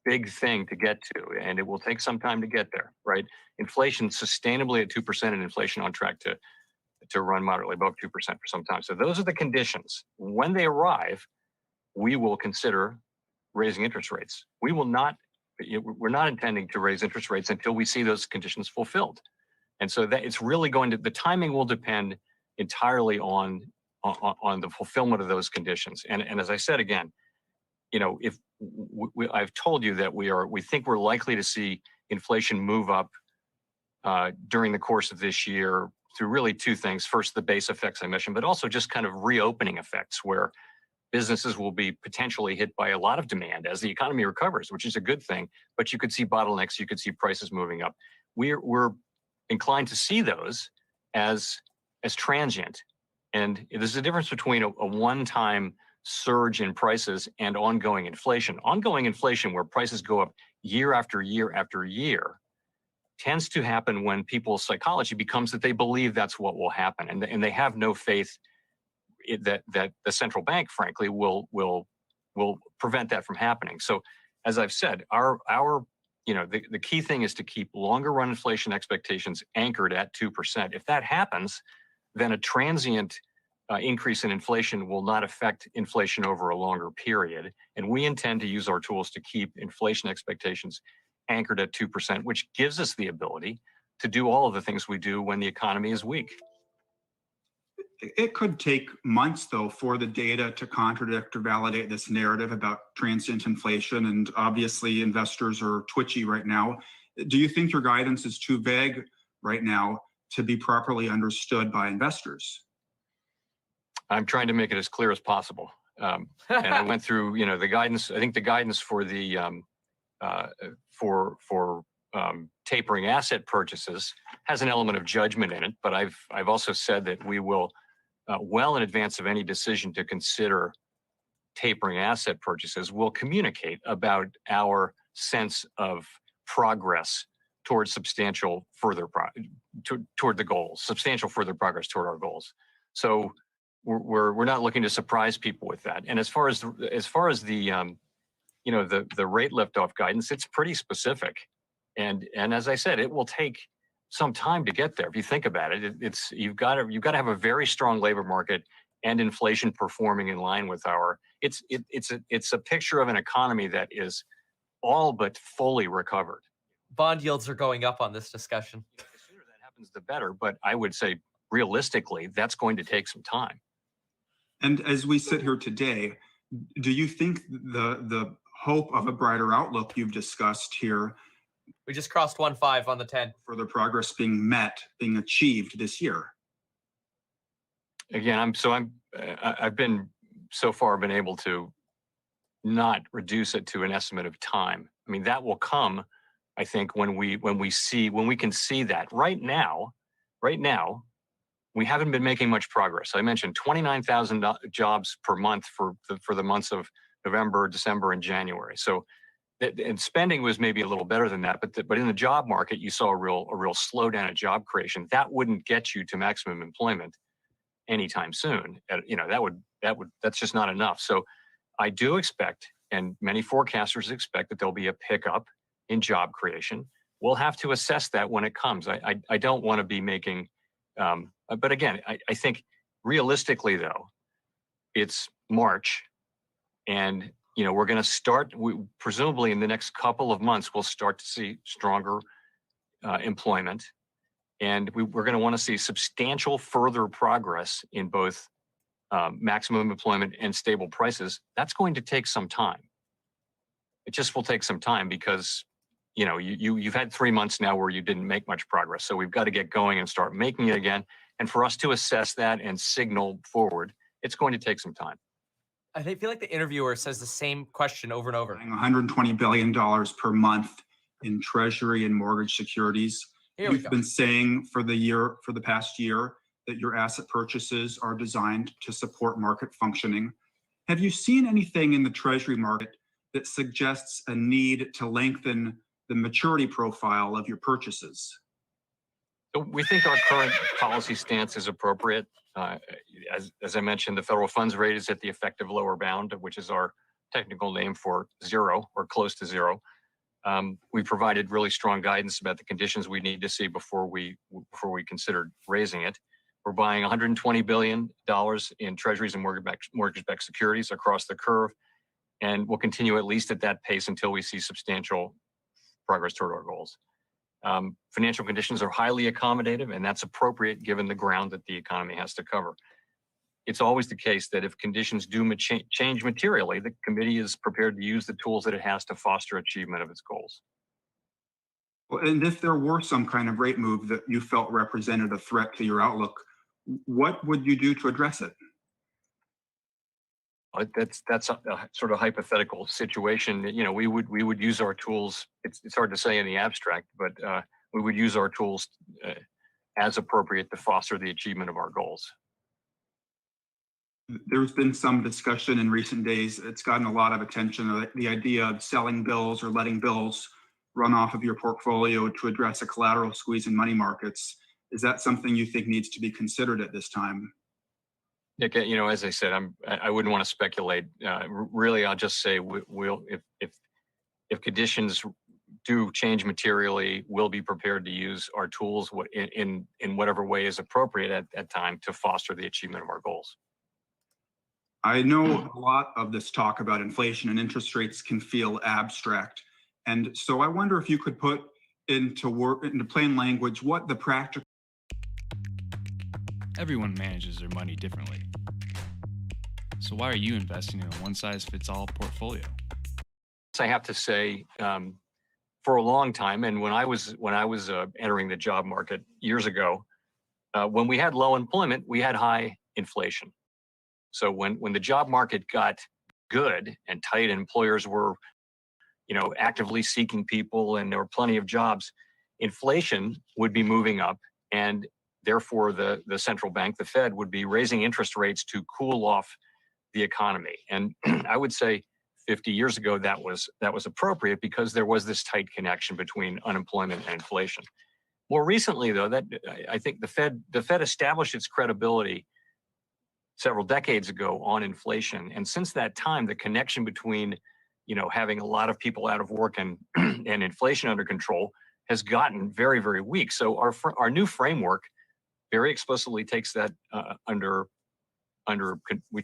big thing to get to, and it will take some time to get there, right? Inflation sustainably at 2% and inflation on track to run moderately above 2% for some time. So those are the conditions. When they arrive, we will consider raising interest rates. We're not intending to raise interest rates until we see those conditions fulfilled. And so that it's really the timing will depend entirely on the fulfillment of those conditions. And as I said again, you know, if I've told you that we think we're likely to see inflation move up during the course of this year through really two things. First, the base effects I mentioned, but also just kind of reopening effects where businesses will be potentially hit by a lot of demand as the economy recovers, which is a good thing. But you could see bottlenecks, you could see prices moving up. We're inclined to see those as transient. And there's a difference between a one-time surge in prices and ongoing inflation. Ongoing inflation, where prices go up year after year after year, tends to happen when people's psychology becomes that they believe that's what will happen, and they have no faith that the central bank, frankly, will prevent that from happening. So, as I've said, our the key thing is to keep longer run inflation expectations anchored at 2%. If that happens, then a transient increase in inflation will not affect inflation over a longer period. And we intend to use our tools to keep inflation expectations anchored at 2%, which gives us the ability to do all of the things we do when the economy is weak. It could take months, though, for the data to contradict or validate this narrative about transient inflation. And obviously, investors are twitchy right now. Do you think your guidance is too vague right now to be properly understood by investors? I'm trying to make it as clear as possible. And I went through, the guidance. I think the guidance for the tapering asset purchases has an element of judgment in it. But I've also said that we will, well in advance of any decision to consider tapering asset purchases, we'll communicate about our sense of progress towards substantial further toward the goals, substantial further progress toward our goals. So we're not looking to surprise people with that. And as far as the rate liftoff guidance, it's pretty specific. And as I said, it will take some time to get there. If you think about it, you've got to have a very strong labor market and inflation performing in line with it's a picture of an economy that is all but fully recovered. Bond yields are going up on this discussion. The sooner that happens, the better. But I would say realistically, that's going to take some time. And as we sit here today, do you think the hope of a brighter outlook you've discussed here, we just crossed 1.5 on the 10, further progress being achieved this year? Again, I've been so far been able to not reduce it to an estimate of time. I mean, that will come, I think, when we can see that. Right now, we haven't been making much progress. I mentioned 29,000 jobs per month for the months of November, December, and January. So and spending was maybe a little better than that, but in the job market, you saw a real slowdown in job creation. That wouldn't get you to maximum employment anytime soon. That's just not enough. So I do expect, and many forecasters expect, that there'll be a pickup in job creation. We'll have to assess that when it comes. I don't want to be making, but again, I think realistically though, it's March, and we're going to start. Presumably in the next couple of months, we'll start to see stronger employment, and we're going to want to see substantial further progress in both maximum employment and stable prices. That's going to take some time. It just will take some time because you've had 3 months now where you didn't make much progress. So we've got to get going and start making it again. And for us to assess that and signal forward, it's going to take some time. I feel like the interviewer says the same question over and over. $120 billion per month in Treasury and mortgage securities. You've been saying for the past year that your asset purchases are designed to support market functioning. Have you seen anything in the Treasury market that suggests a need to lengthen the maturity profile of your purchases? So we think our current policy stance is appropriate. As I mentioned, the federal funds rate is at the effective lower bound, which is our technical name for zero or close to zero. We provided really strong guidance about the conditions we need to see before we considered raising it. We're buying $120 billion in treasuries and mortgage-backed securities across the curve, and we'll continue at least at that pace until we see substantial progress toward our goals. Financial conditions are highly accommodative, and that's appropriate given the ground that the economy has to cover. It's always the case that if conditions do change materially, the committee is prepared to use the tools that it has to foster achievement of its goals. Well, and if there were some kind of rate move that you felt represented a threat to your outlook, what would you do to address it? That's a sort of hypothetical situation. We would use our tools. It's hard to say in the abstract, but we would use our tools as appropriate to foster the achievement of our goals. There's been some discussion in recent days. It's gotten a lot of attention. The idea of selling bills or letting bills run off of your portfolio to address a collateral squeeze in money markets. Is that something you think needs to be considered at this time? Nick, as I said, I wouldn't want to speculate. Really, I'll just say if conditions do change materially, we'll be prepared to use our tools in whatever way is appropriate at that time to foster the achievement of our goals. I know a lot of this talk about inflation and interest rates can feel abstract, and so I wonder if you could put into plain language what the practical. Everyone manages their money differently. So why are you investing in a one-size-fits-all portfolio? I have to say, for a long time, and when I was entering the job market years ago, when we had low employment, we had high inflation. So when the job market got good and tight, employers were, actively seeking people, and there were plenty of jobs, inflation would be moving up, and therefore, the central bank, the Fed, would be raising interest rates to cool off the economy. And I would say 50 years ago, that was appropriate because there was this tight connection between unemployment and inflation. More recently, though, I think the Fed established its credibility several decades ago on inflation. And since that time, the connection between, having a lot of people out of work and inflation under control has gotten very, very weak. So our new framework very explicitly takes that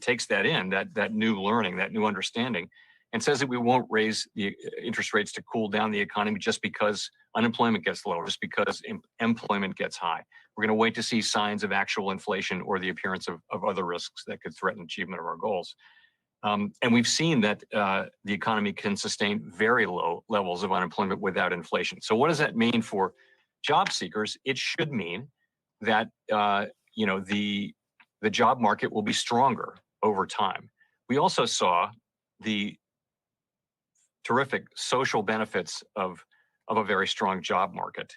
takes that in, that new learning, that new understanding, and says that we won't raise the interest rates to cool down the economy just because unemployment gets lower, just because employment gets high. We're going to wait to see signs of actual inflation or the appearance of other risks that could threaten achievement of our goals. And we've seen that the economy can sustain very low levels of unemployment without inflation. So what does that mean for job seekers? It should mean that the job market will be stronger over time. We also saw the terrific social benefits of a very strong job market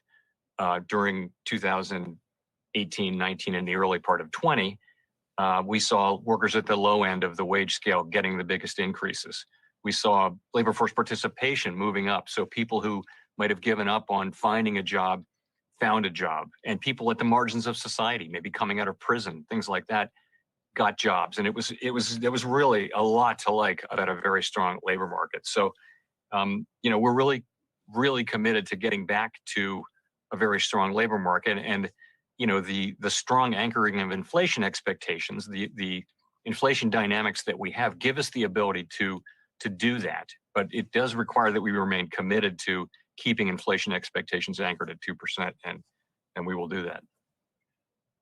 during 2018, 19, and the early part of 20. We saw workers at the low end of the wage scale getting the biggest increases. We saw labor force participation moving up. So people who might have given up on finding a job found a job, and people at the margins of society, maybe coming out of prison, things like that, got jobs. And there was really a lot to like about a very strong labor market. So, we're really committed to getting back to a very strong labor market. And, the strong anchoring of inflation expectations, the inflation dynamics that we have give us the ability to do that. But it does require that we remain committed to keeping inflation expectations anchored at 2%, and we will do that.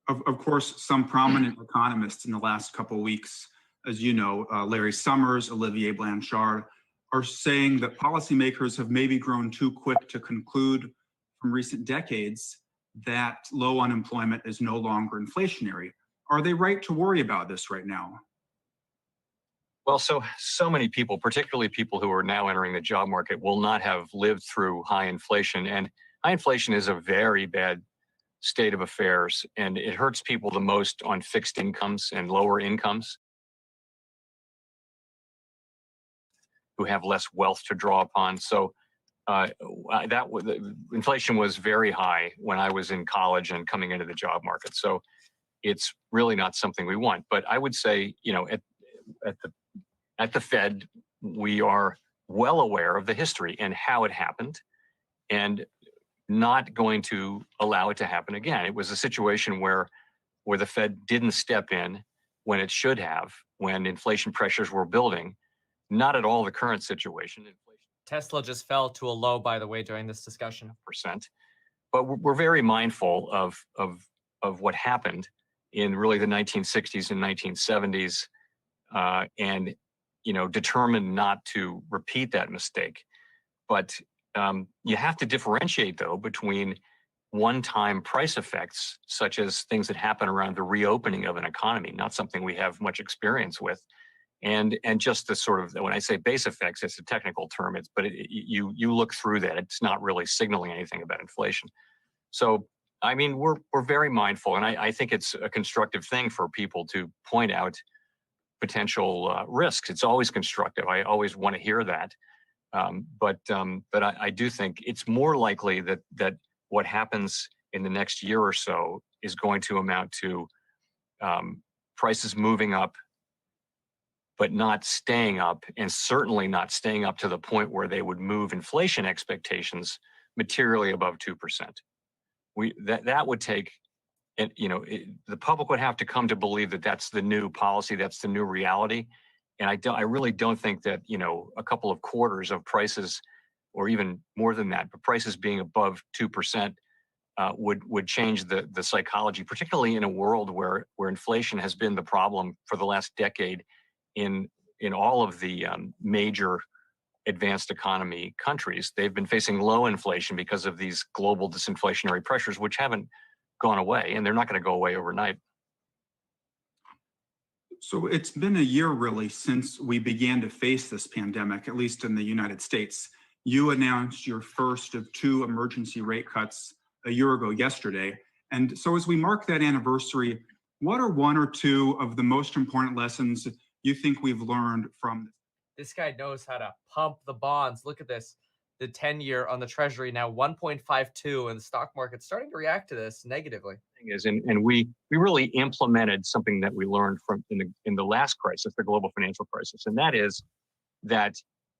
Of course, some prominent economists in the last couple of weeks, as you know, Larry Summers, Olivier Blanchard, are saying that policymakers have maybe grown too quick to conclude from recent decades that low unemployment is no longer inflationary. Are they right to worry about this right now? Well, so many people, particularly people who are now entering the job market, will not have lived through high inflation. And high inflation is a very bad state of affairs, and it hurts people the most on fixed incomes and lower incomes, who have less wealth to draw upon. So inflation was very high when I was in college and coming into the job market. So it's really not something we want. But I would say, at the Fed, we are well aware of the history and how it happened, and not going to allow it to happen again. It was a situation where the Fed didn't step in when it should have, when inflation pressures were building. Not at all the current situation. Tesla just fell to a low, by the way, during this discussion. Percent. But we're very mindful of what happened in really the 1960s and 1970s, and determined not to repeat that mistake. But you have to differentiate, though, between one-time price effects, such as things that happen around the reopening of an economy, not something we have much experience with, and just the sort of, when I say base effects, it's a technical term, you look through that, it's not really signaling anything about inflation. So, I mean, we're very mindful, and I think it's a constructive thing for people to point out potential risks. It's always constructive. I always want to hear that. But I do think it's more likely that what happens in the next year or so is going to amount to prices moving up, but not staying up, and certainly not staying up to the point where they would move inflation expectations materially above 2%. That would take, the public would have to come to believe that that's the new policy, that's the new reality. And I really don't think that, a couple of quarters of prices, or even more than that, but prices being above 2% would change the psychology, particularly in a world where inflation has been the problem for the last decade in all of the major advanced economy countries. They've been facing low inflation because of these global disinflationary pressures, which haven't gone away, and they're not going to go away overnight. So it's been a year really since we began to face this pandemic, at least in the United States. You announced your first of 2 emergency rate cuts a year ago yesterday. And so as we mark that anniversary, what are 1 or 2 of the most important lessons you think we've learned from this? This guy knows how to pump the bonds. Look at this. The 10-year on the Treasury now 1.52, and the stock market's starting to react to this negatively. And we really implemented something that we learned from in the last crisis, the global financial crisis, and that is that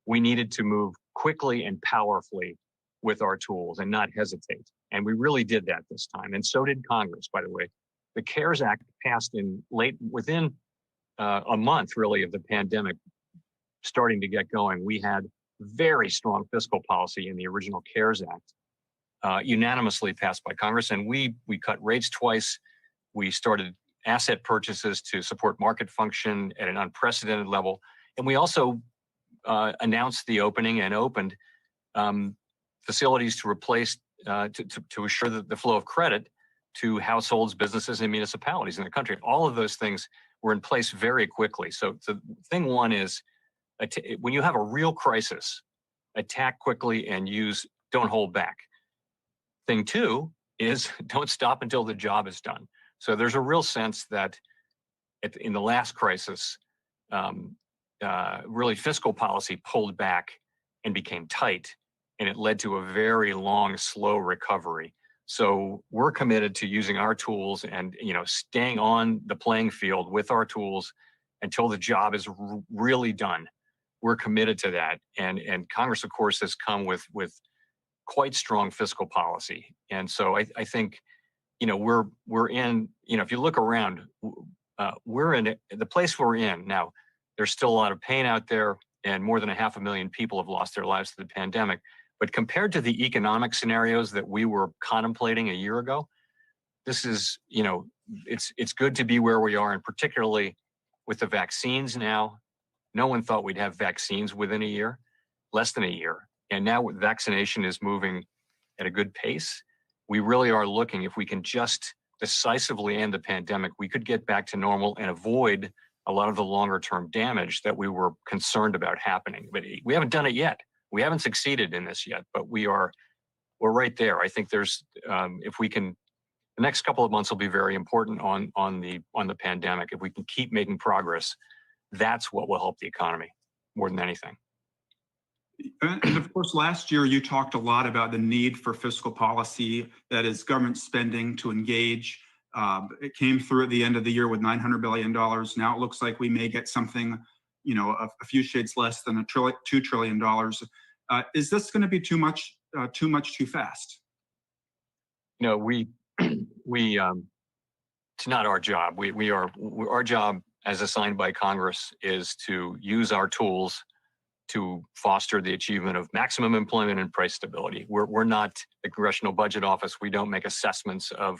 we needed to move quickly and powerfully with our tools and not hesitate. And we really did that this time, and so did Congress, by the way. The CARES Act passed within a month, really, of the pandemic starting to get going. We had very strong fiscal policy in the original CARES Act, unanimously passed by Congress, and we cut rates twice. We started asset purchases to support market function at an unprecedented level, and we also announced the opening and opened facilities to replace to assure that the flow of credit to households, businesses, and municipalities in the country. All of those things were in place very quickly. So thing one is, when you have a real crisis, attack quickly and don't hold back. Thing two is, don't stop until the job is done. So there's a real sense that in the last crisis, really fiscal policy pulled back and became tight, and it led to a very long, slow recovery. So we're committed to using our tools and staying on the playing field with our tools until the job is really done. We're committed to that, and Congress, of course, has come with quite strong fiscal policy, and so I think we're in. If you look around, we're in the place we're in now. There's still a lot of pain out there, and more than 500,000 people have lost their lives to the pandemic. But compared to the economic scenarios that we were contemplating a year ago, this is, it's good to be where we are, and particularly with the vaccines now. No one thought we'd have vaccines within a year, less than a year. And now vaccination is moving at a good pace. We really are looking, if we can just decisively end the pandemic, we could get back to normal and avoid a lot of the longer term damage that we were concerned about happening. But we haven't done it yet. We haven't succeeded in this yet, but we're right there. I think there's, if we can, the next couple of months will be very important on the pandemic. If we can keep making progress, that's what will help the economy more than anything. And of course, last year you talked a lot about the need for fiscal policy, that is government spending to engage. It came through at the end of the year with $900 billion. Now it looks like we may get something, a few shades less than $2 trillion. Is this going to be too much, too fast? It's not our job. Our job as assigned by Congress is to use our tools to foster the achievement of maximum employment and price stability. We're not the Congressional Budget Office. We don't make assessments of,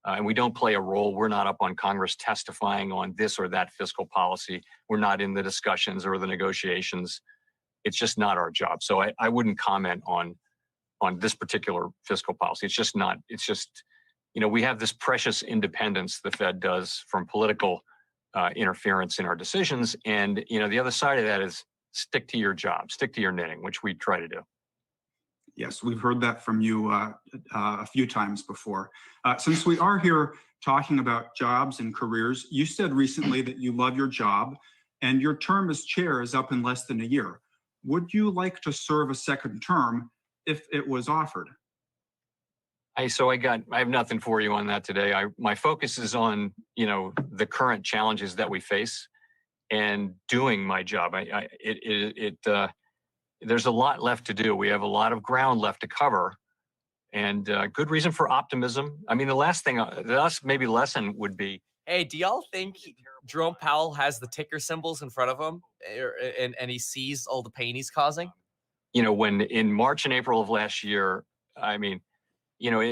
and we don't play a role. We're not up on Congress testifying on this or that fiscal policy. We're not in the discussions or the negotiations. It's just not our job. So I wouldn't comment on this particular fiscal policy. It's just not, we have this precious independence the Fed does from political interference in our decisions. And, the other side of that is stick to your job, stick to your knitting, which we try to do. Yes, we've heard that from you a few times before. Since we are here talking about jobs and careers, you said recently that you love your job and your term as chair is up in less than a year. Would you like to serve a second term if it was offered? I have nothing for you on that today. My focus is on, the current challenges that we face and doing my job. There's a lot left to do. We have a lot of ground left to cover, and good reason for optimism. I mean, the last maybe lesson would be, hey, do y'all think Jerome Powell has the ticker symbols in front of him and he sees all the pain he's causing? When in March and April of last year, I mean,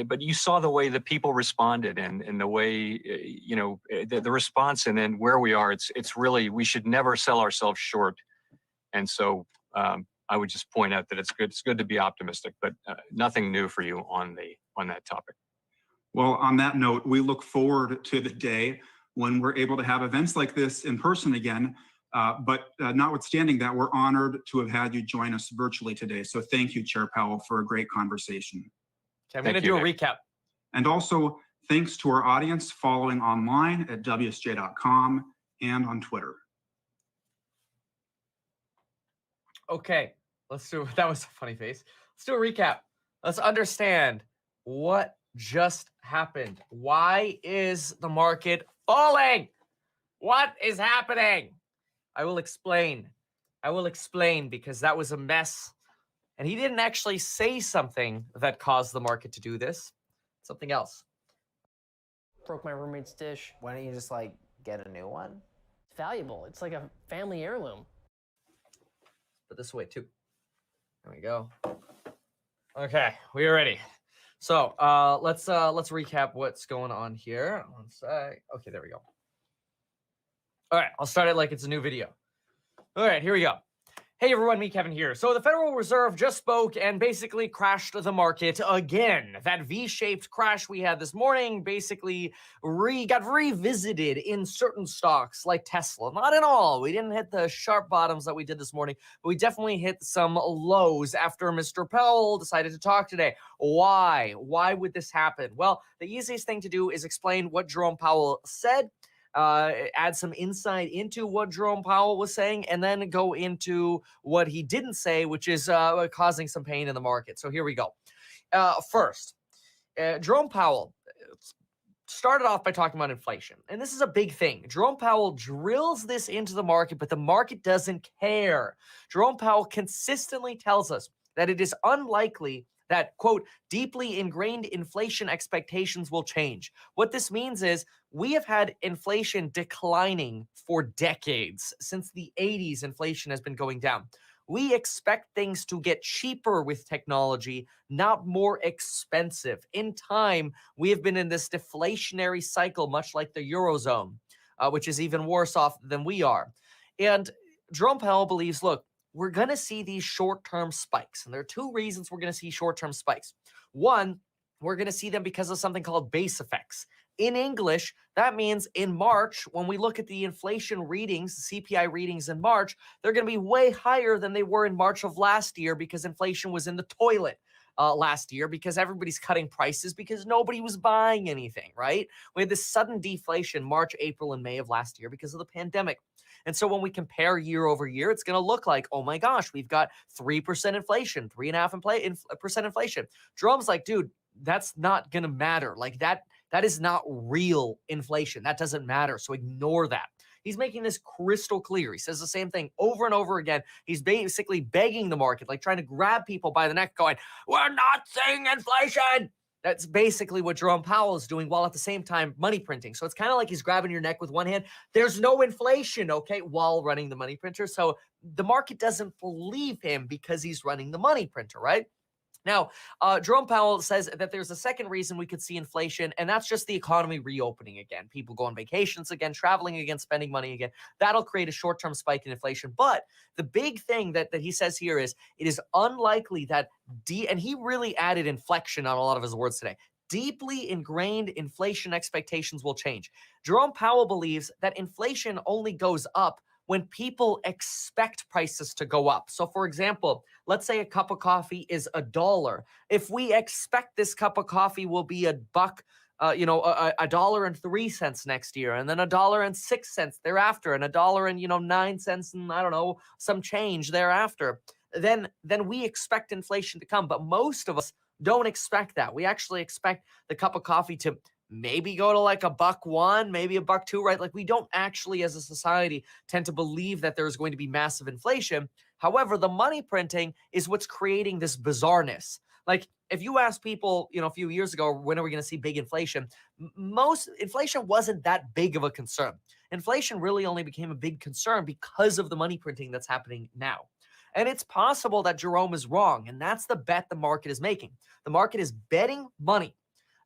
but you saw the way the people responded and the way, the response, and then where we are, it's really, we should never sell ourselves short. And so I would just point out that it's good to be optimistic, but nothing new for you on that topic. Well, on that note, we look forward to the day when we're able to have events like this in person again. But notwithstanding that, we're honored to have had you join us virtually today. So thank you, Chair Powell, for a great conversation. Okay, I'm going to do a recap. And also, thanks to our audience following online at WSJ.com and on Twitter. Okay, that was a funny face. Let's do a recap. Let's understand what just happened. Why is the market falling? What is happening? I will explain because that was a mess. And he didn't actually say something that caused the market to do this. Something else. Broke my roommate's dish. Why don't you just get a new one? It's valuable. It's like a family heirloom. Put this away too. There we go. Okay, we are ready. So let's recap what's going on here. One sec. Okay, there we go. All right, I'll start it like it's a new video. All right, here we go. Hey everyone, me Kevin here. So the Federal Reserve just spoke and basically crashed the market again. That V-shaped crash we had this morning basically got revisited in certain stocks like Tesla. Not in all. We didn't hit the sharp bottoms that we did this morning, but we definitely hit some lows after Mr. Powell decided to talk today. Why? Why would this happen? Well, the easiest thing to do is explain what Jerome Powell said. add some insight into what Jerome Powell was saying, and then go into what he didn't say, which is causing some pain in the market. So here we go. First, Jerome Powell started off by talking about inflation. And this is a big thing. Jerome Powell drills this into the market, but the market doesn't care. Jerome Powell consistently tells us that it is unlikely that, quote, deeply ingrained inflation expectations will change. What this means is we have had inflation declining for decades. Since the 80s, inflation has been going down. We expect things to get cheaper with technology, not more expensive. In time, we have been in this deflationary cycle, much like the Eurozone, which is even worse off than we are. And Jerome Powell believes, look, we're going to see these short-term spikes. And there are two reasons we're going to see short-term spikes. One, we're going to see them because of something called base effects. In English, that means in March, when we look at the inflation readings, the CPI readings in March, they're going to be way higher than they were in March of last year because inflation was in the toilet last year because everybody's cutting prices because nobody was buying anything, right? We had this sudden deflation March, April, and May of last year because of the pandemic. And so when we compare year over year, it's going to look like, oh my gosh, we've got 3% inflation, 3.5% inflation. Jerome's like, dude, that's not going to matter. Like that is not real inflation. That doesn't matter. So ignore that. He's making this crystal clear. He says the same thing over and over again. He's basically begging the market, like trying to grab people by the neck going, we're not seeing inflation. That's basically what Jerome Powell is doing while at the same time money printing. So it's kind of like he's grabbing your neck with one hand. There's no inflation, okay, while running the money printer. So the market doesn't believe him because he's running the money printer, right? Now, Jerome Powell says that there's a second reason we could see inflation, and that's just the economy reopening again. People go on vacations again, traveling again, spending money again. That'll create a short-term spike in inflation. But the big thing that he says here is it is unlikely that, and he really added inflection on a lot of his words today, deeply ingrained inflation expectations will change. Jerome Powell believes that inflation only goes up when people expect prices to go up. So for example, let's say a cup of coffee is $1. If we expect this cup of coffee will be $1, $1.03 next year, and then $1.06 thereafter, and $1.09, and I don't know, some change thereafter, then we expect inflation to come. But most of us don't expect that. We actually expect the cup of coffee to maybe go to like $1.01, maybe $1.02, right? Like we don't actually as a society tend to believe that there's going to be massive inflation. However, the money printing is what's creating this bizarreness. Like if you ask people, a few years ago, when are we going to see big inflation? Most inflation wasn't that big of a concern. Inflation really only became a big concern because of the money printing that's happening now. And it's possible that Jerome is wrong. And that's the bet the market is making. The market is betting money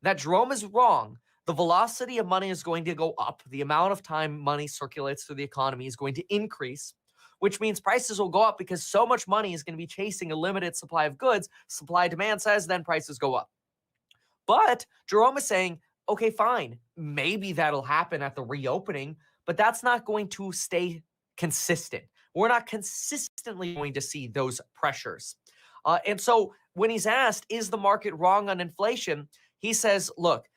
that Jerome is wrong. The velocity of money is going to go up. The amount of time money circulates through the economy is going to increase, which means prices will go up because so much money is going to be chasing a limited supply of goods. Supply demand says then prices go up. But Jerome is saying, okay, fine, maybe that'll happen at the reopening, but that's not going to stay consistent. We're not consistently going to see those pressures. And so when he's asked, is the market wrong on inflation? He says, look,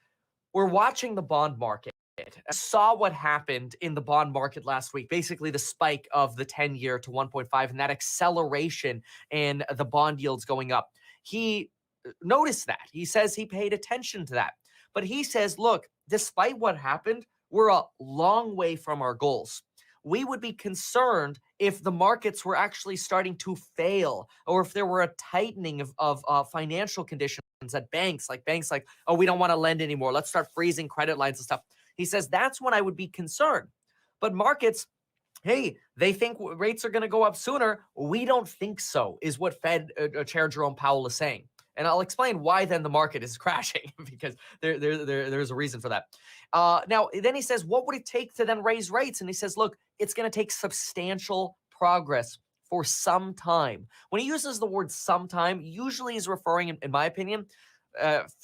we're watching the bond market. I saw what happened in the bond market last week, basically the spike of the 10-year to 1.5 and that acceleration in the bond yields going up. He noticed that. He says he paid attention to that. But he says, look, despite what happened, we're a long way from our goals. We would be concerned if the markets were actually starting to fail or if there were a tightening of financial conditions at banks like, oh, we don't want to lend anymore. Let's start freezing credit lines and stuff. He says that's when I would be concerned. But markets, hey, they think rates are going to go up sooner. We don't think so, is what Fed Chair Jerome Powell is saying. And I'll explain why then the market is crashing because there's a reason for that. Now, then he says, what would it take to then raise rates? And he says, look, it's going to take substantial progress for some time. When he uses the word sometime, usually he's referring, in my opinion,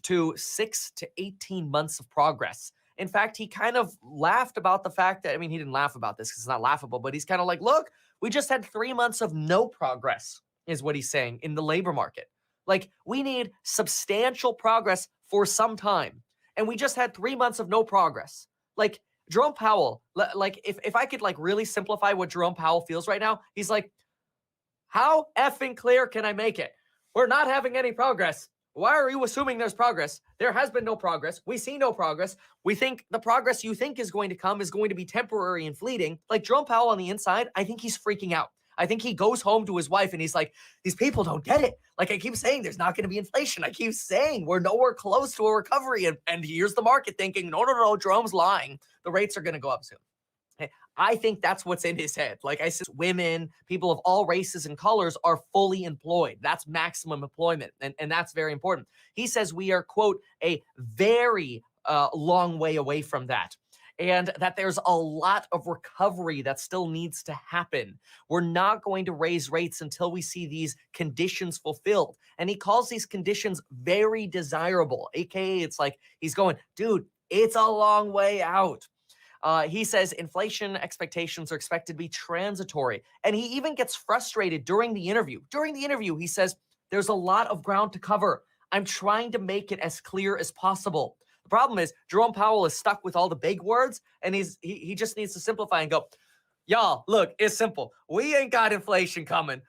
to 6 to 18 months of progress. In fact, he kind of laughed about the fact that, he didn't laugh about this because it's not laughable, but he's kind of like, look, we just had 3 months of no progress, is what he's saying in the labor market. Like, we need substantial progress for some time. And we just had 3 months of no progress. Like, Jerome Powell, like if I could like really simplify what Jerome Powell feels right now, he's like, how effing clear can I make it? We're not having any progress. Why are you assuming there's progress? There has been no progress. We see no progress. We think the progress you think is going to come is going to be temporary and fleeting. Like Jerome Powell on the inside, I think he's freaking out. I think he goes home to his wife and he's like, these people don't get it. Like I keep saying, there's not going to be inflation. I keep saying we're nowhere close to a recovery. And here's the market thinking, no, Jerome's lying. The rates are going to go up soon. I think that's what's in his head. Like I said, women, people of all races and colors are fully employed. That's maximum employment. And that's very important. He says we are, quote, a very long way away from that. And that there's a lot of recovery that still needs to happen. We're not going to raise rates until we see these conditions fulfilled. And he calls these conditions very desirable. AKA, it's like he's going, dude, it's a long way out. He says inflation expectations are expected to be transitory. And he even gets frustrated during the interview. During the interview, he says, there's a lot of ground to cover. I'm trying to make it as clear as possible. The problem is Jerome Powell is stuck with all the big words, and he just needs to simplify and go, y'all, look, it's simple. We ain't got inflation coming,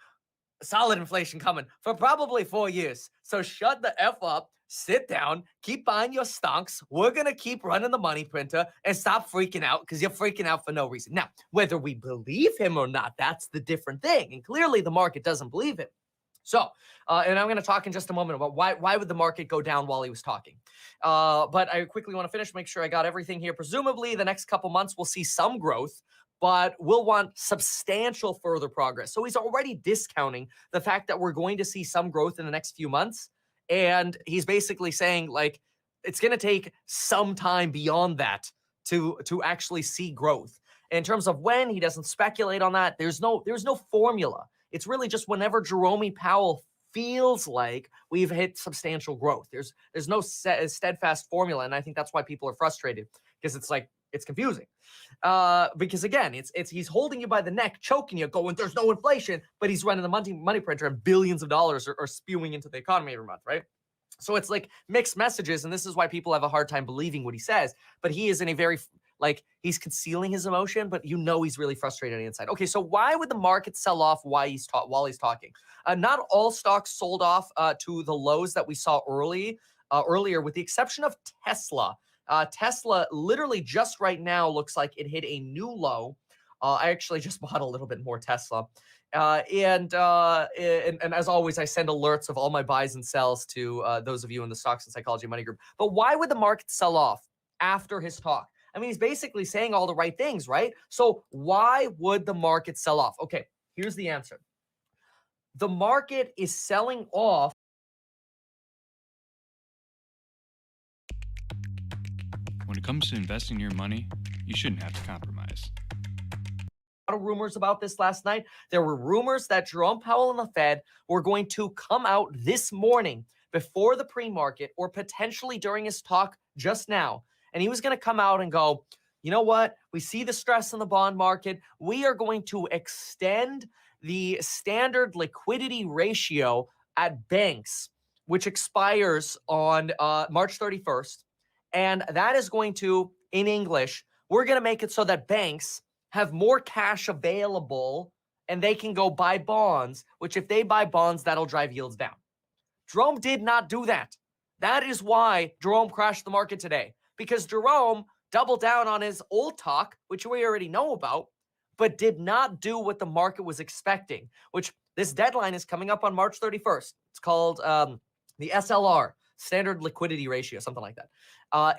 solid inflation coming for probably 4 years. So shut the F up. Sit down, keep buying your stonks. We're going to keep running the money printer and stop freaking out because you're freaking out for no reason. Now, whether we believe him or not, that's the different thing. And clearly the market doesn't believe him. So, and I'm going to talk in just a moment about why would the market go down while he was talking. But I quickly want to finish, make sure I got everything here. Presumably the next couple months we'll see some growth, but we'll want substantial further progress. So he's already discounting the fact that we're going to see some growth in the next few months. And he's basically saying, like, it's going to take some time beyond that to actually see growth. In terms of when, he doesn't speculate on that. There's no formula. It's really just whenever Jerome Powell feels like we've hit substantial growth. There's no steadfast formula, and I think that's why people are frustrated, because it's like it's confusing. Because again, he's holding you by the neck, choking you, going, there's no inflation, but he's running the money printer and billions of dollars are spewing into the economy every month, right? So it's like mixed messages, and this is why people have a hard time believing what he says. But he is in a very, like, he's concealing his emotion, but you know he's really frustrated on the inside. Okay, so why would the market sell off while he's talking? Not all stocks sold off to the lows that we saw earlier, with the exception of Tesla. Tesla literally just right now looks like it hit a new low. I actually just bought a little bit more Tesla. And as always, I send alerts of all my buys and sells to those of you in the Stocks and Psychology Money Group. But why would the market sell off after his talk? I mean, he's basically saying all the right things, right? So why would the market sell off? Okay, here's the answer. The market is selling off. When it comes to investing your money, you shouldn't have to compromise. A lot of rumors about this last night. There were rumors that Jerome Powell and the Fed were going to come out this morning before the pre-market or potentially during his talk just now. And he was going to come out and go, you know what? We see the stress in the bond market. We are going to extend the standard liquidity ratio at banks, which expires on March 31st. And that is going to, in English, we're going to make it so that banks have more cash available and they can go buy bonds, which if they buy bonds, that'll drive yields down. Jerome did not do that. That is why Jerome crashed the market today, because Jerome doubled down on his old talk, which we already know about, but did not do what the market was expecting, which this deadline is coming up on March 31st. It's called the SLR, Standard Liquidity Ratio, something like that.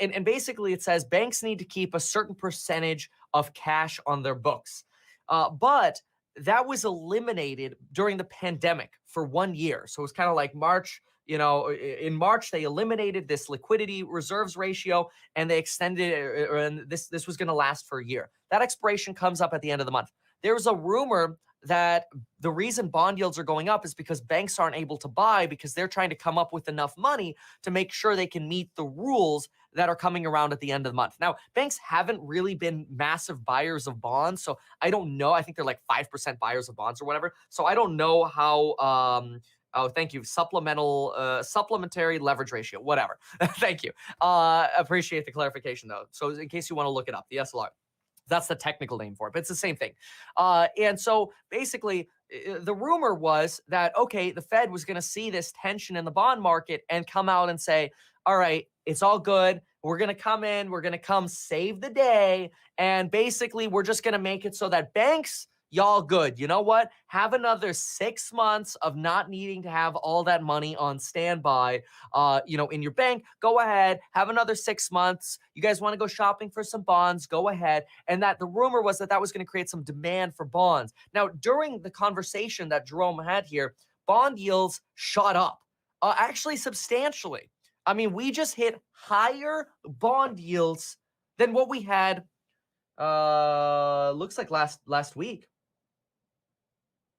And basically it says banks need to keep a certain percentage of cash on their books. But that was eliminated during the pandemic for 1 year. So it was kind of like March, in March, they eliminated this liquidity reserves ratio and they extended it, and this was going to last for a year. That expiration comes up at the end of the month. There's a rumor that the reason bond yields are going up is because banks aren't able to buy because they're trying to come up with enough money to make sure they can meet the rules that are coming around at the end of the month. Now, banks haven't really been massive buyers of bonds, so I don't know. I think they're like 5% buyers of bonds or whatever. So I don't know how Oh, thank you. Supplementary leverage ratio, whatever. Thank you. Appreciate the clarification though. So in case you want to look it up, the SLR. That's the technical name for it, but it's the same thing. And so basically, the rumor was that, okay, the Fed was going to see this tension in the bond market and come out and say, all right, it's all good. We're going to come in, we're going to come save the day. And basically, we're just going to make it so that banks, y'all good. You know what? Have another 6 months of not needing to have all that money on standby, in your bank. Go ahead, have another 6 months. You guys want to go shopping for some bonds? Go ahead. And that the rumor was that that was going to create some demand for bonds. Now, during the conversation that Jerome had here, bond yields shot up, actually substantially. I mean, we just hit higher bond yields than what we had. Looks like last week.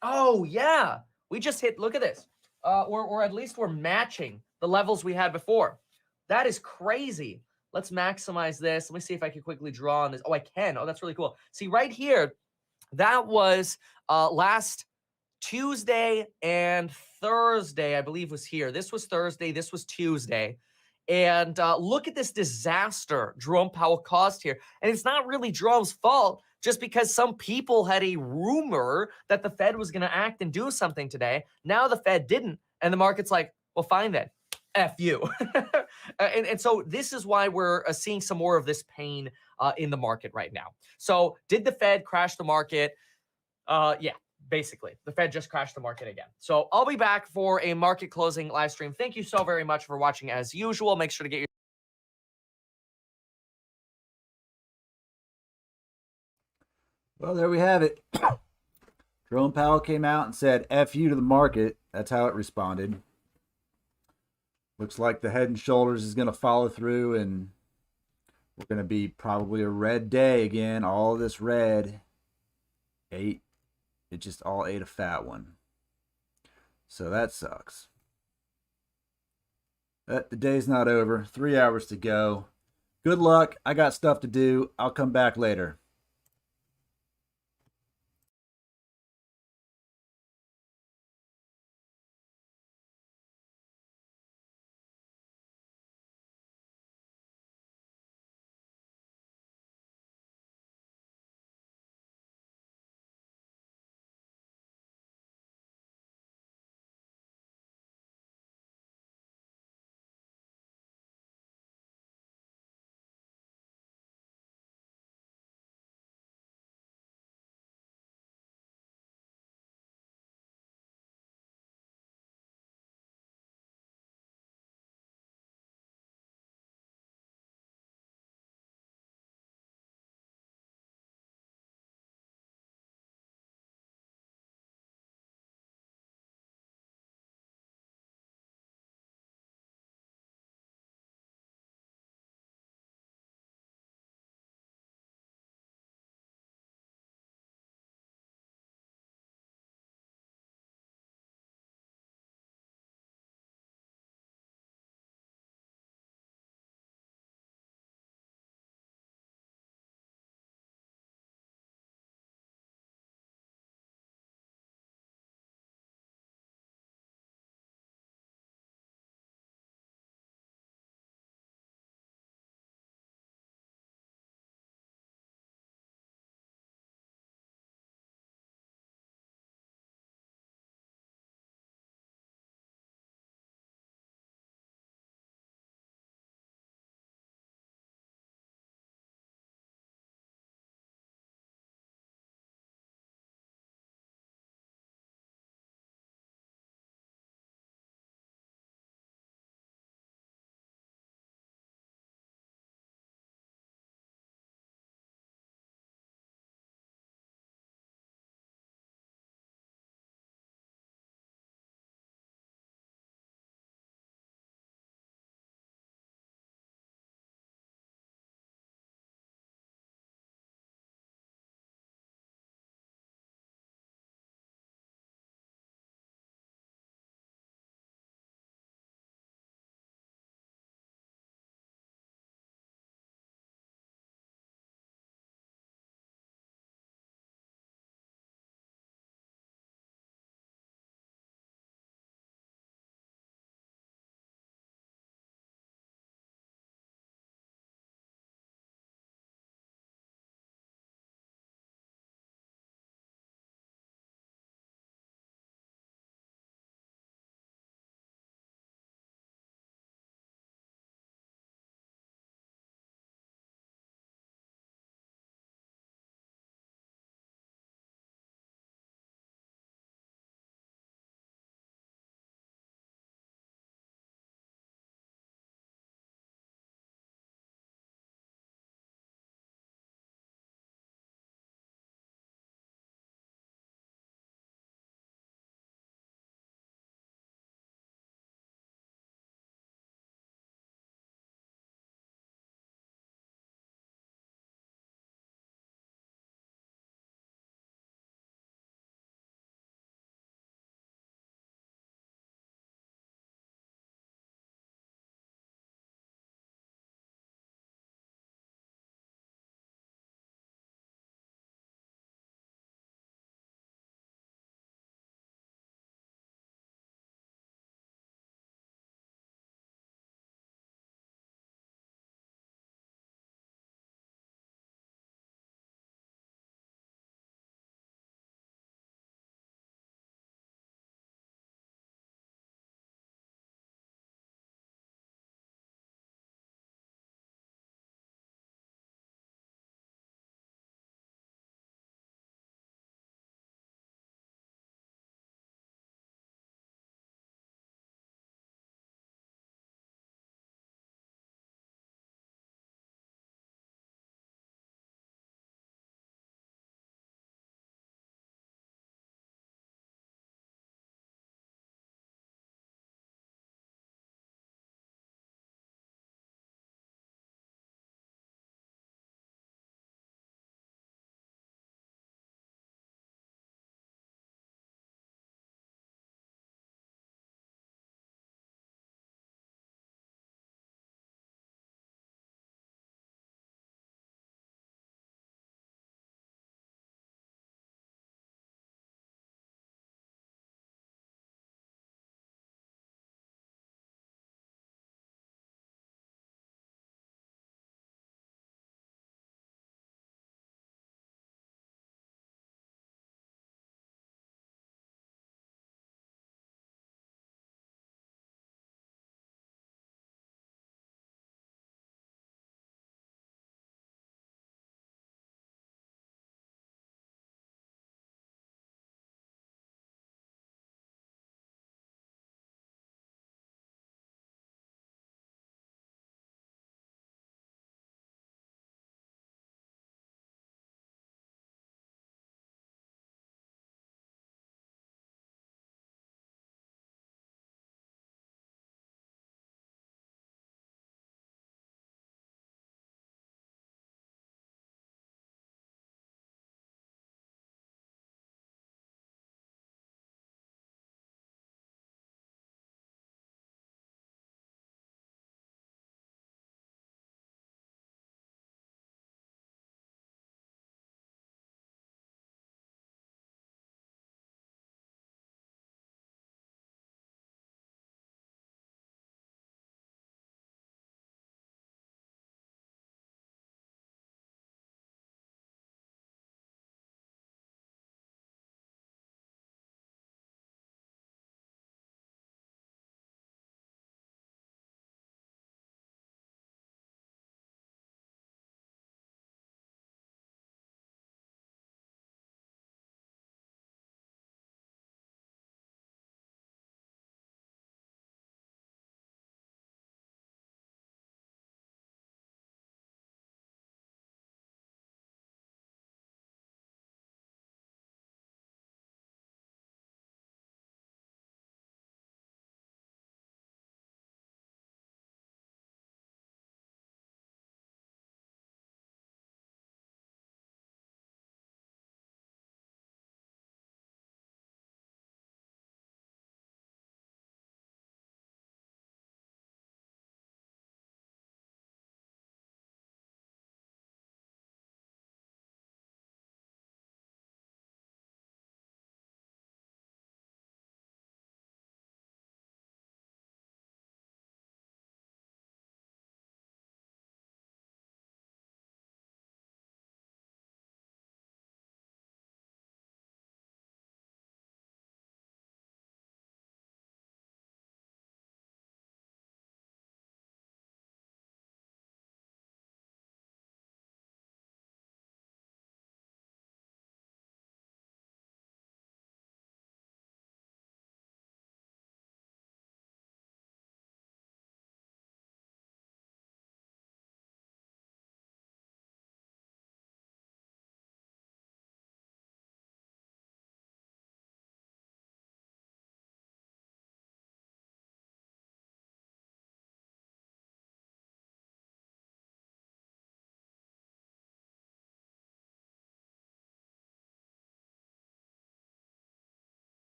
Oh yeah, we just hit. Look at this, or at least we're matching the levels we had before. That is crazy. Let's maximize this. Let me see if I can quickly draw on this. Oh, I can. Oh, that's really cool. See right here, that was last Tuesday and Thursday, I believe, was here. This was Thursday. This was Tuesday. And look at this disaster Jerome Powell caused here. And it's not really Jerome's fault, just because some people had a rumor that the Fed was going to act and do something today. Now the Fed didn't. And the market's like, well, fine then. F you. and so this is why we're seeing some more of this pain in the market right now. So did the Fed crash the market? Yeah. Basically, the Fed just crashed the market again. So I'll be back for a market closing live stream. Thank you so very much for watching as usual. Make sure to get your Well, there we have it. Jerome Powell came out and said, F you to the market. That's how it responded. Looks like the Head and Shoulders is going to follow through, and we're going to be probably a red day again. All of this red. It just all ate a fat one. So that sucks. But the day's not over. 3 hours to go. Good luck. I got stuff to do. I'll come back later.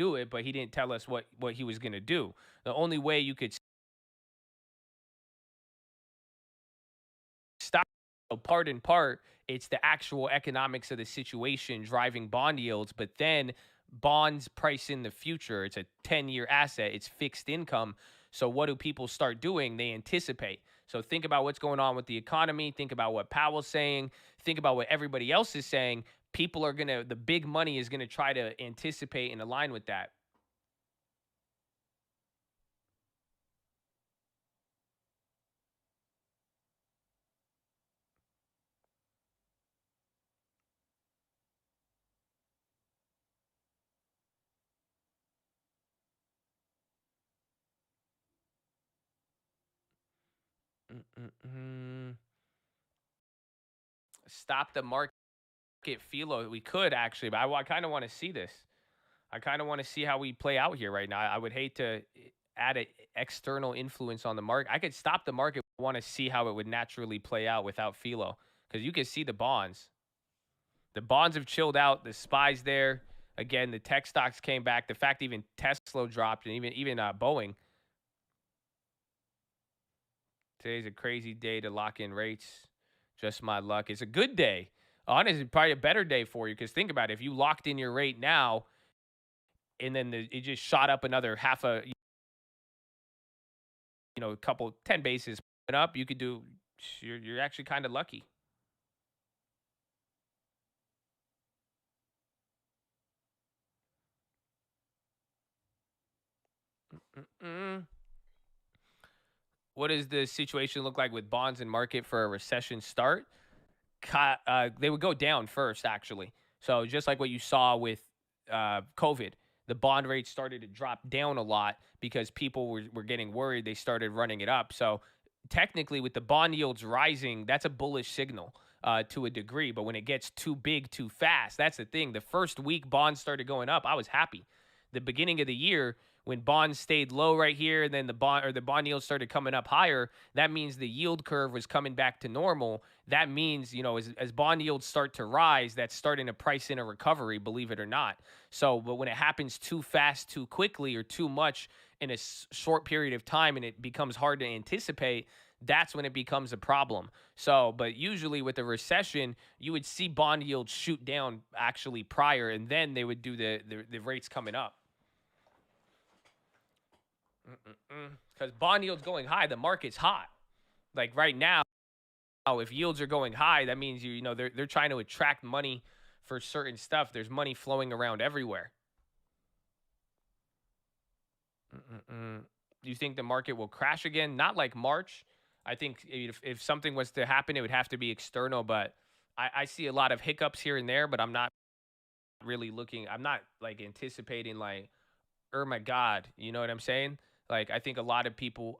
do it, but he didn't tell us what he was going to do. The only way you could stop, part in part, it's the actual economics of the situation driving bond yields, but then bonds price in the future. It's a 10-year asset. It's fixed income. So what do people start doing? They anticipate. So think about what's going on with the economy. Think about what Powell's saying. Think about what everybody else is saying. People are the big money is going to try to anticipate and align with that. Stop the market, Philo. We could actually, but I kind of want to see this. I kind of want to see how we play out here right now. I would hate to add an external influence on the market. I could stop the market. I want to see how it would naturally play out without Philo, because you can see the bonds. The bonds have chilled out. The SPY's there. Again, the tech stocks came back. The fact even Tesla dropped, and even Boeing. Today's a crazy day to lock in rates. Just my luck. It's a good day. Honestly, probably a better day for you, because think about it. If you locked in your rate now, and then it just shot up another half a, a couple 10 bases up, you could do. You're actually kind of lucky. What does the situation look like with bonds and market for a recession start? They would go down first, actually. So just like what you saw with COVID, the bond rate started to drop down a lot because people were getting worried. They started running it up. So technically, with the bond yields rising, that's a bullish signal to a degree. But when it gets too big too fast, that's the thing. The first week bonds started going up, I was happy. The beginning of the year, when bonds stayed low right here, and then the bond yield started coming up higher, that means the yield curve was coming back to normal. That means, as bond yields start to rise, that's starting to price in a recovery, believe it or not. So, but when it happens too fast, too quickly, or too much in a short period of time, and it becomes hard to anticipate, that's when it becomes a problem. So, but usually with a recession, you would see bond yields shoot down actually prior, and then they would do the rates coming up. Because bond yields going high, the market's hot. Like right now, if yields are going high, that means they're trying to attract money for certain stuff. There's money flowing around everywhere. Do you think the market will crash again? Not like March. I think if something was to happen, it would have to be external. But I see a lot of hiccups here and there, but I'm not really looking. I'm not like anticipating like, oh my God, you know what I'm saying? Like, I think a lot of people,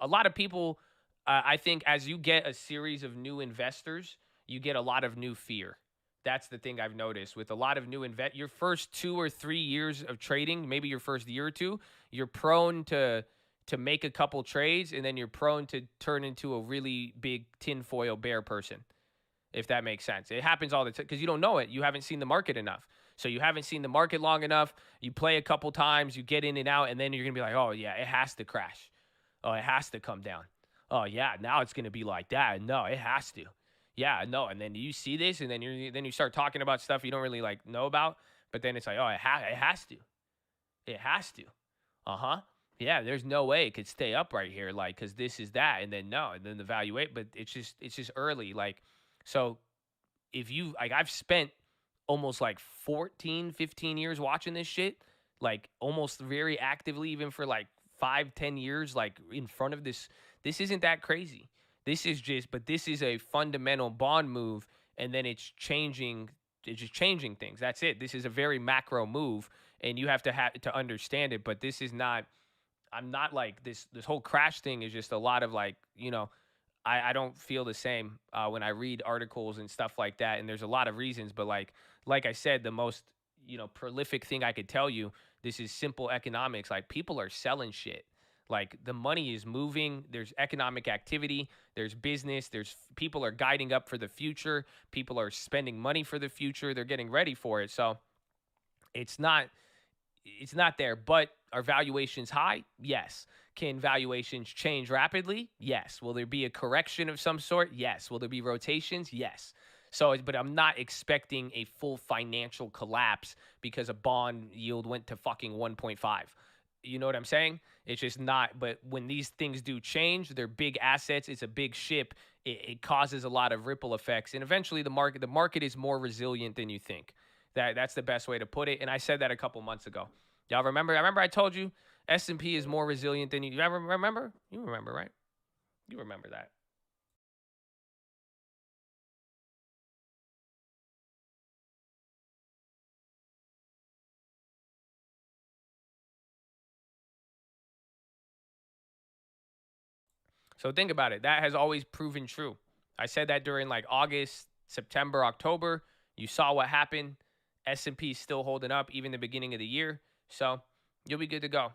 I think as you get a series of new investors, you get a lot of new fear. That's the thing I've noticed with a lot of new your first 2 or 3 years of trading, maybe your first year or two, you're prone to make a couple trades, and then you're prone to turn into a really big tinfoil bear person, if that makes sense. It happens all the time because you don't know it. You haven't seen the market enough. So you haven't seen the market long enough. You play a couple times, you get in and out, and then you're going to be like, oh, yeah, it has to crash. Oh, it has to come down. Oh, yeah, now it's going to be like that. No, it has to. Yeah, no. And then you see this, and then you start talking about stuff you don't really like know about. But then it's like, oh, it has to. It has to. Uh-huh. Yeah, there's no way it could stay up right here, like, because this is that. And then no, and then the valuate. But it's just early. Like, so if you, like, I've spent almost like 14, 15 years watching this shit, like almost very actively, even for like 5-10 years, like in front of this. This isn't that crazy. This is a fundamental bond move, and then it's just changing things. That's it. This is a very macro move, and you have to understand it. But this is not, I'm not like this whole crash thing is just a lot of like, I don't feel the same when I read articles and stuff like that. And there's a lot of reasons, but like I said, the most, prolific thing I could tell you, this is simple economics. Like, people are selling shit. Like, the money is moving. There's economic activity. There's business. There's people are guiding up for the future. People are spending money for the future. They're getting ready for it. So it's not, It's not there. But are valuations high? Yes. Can valuations change rapidly? Yes. Will there be a correction of some sort? Yes. Will there be rotations? Yes. So, but I'm not expecting a full financial collapse because a bond yield went to fucking 1.5. You know what I'm saying? It's just not. But when these things do change, they're big assets. It's a big ship. It causes a lot of ripple effects, and eventually the market is more resilient than you think. That's the best way to put it. And I said that a couple months ago. Y'all remember? I remember I told you S&P is more resilient than you ever remember. You remember, right? You remember that. So think about it. That has always proven true. I said that during like August, September, October. You saw what happened. S&P is still holding up even the beginning of the year. So you'll be good to go.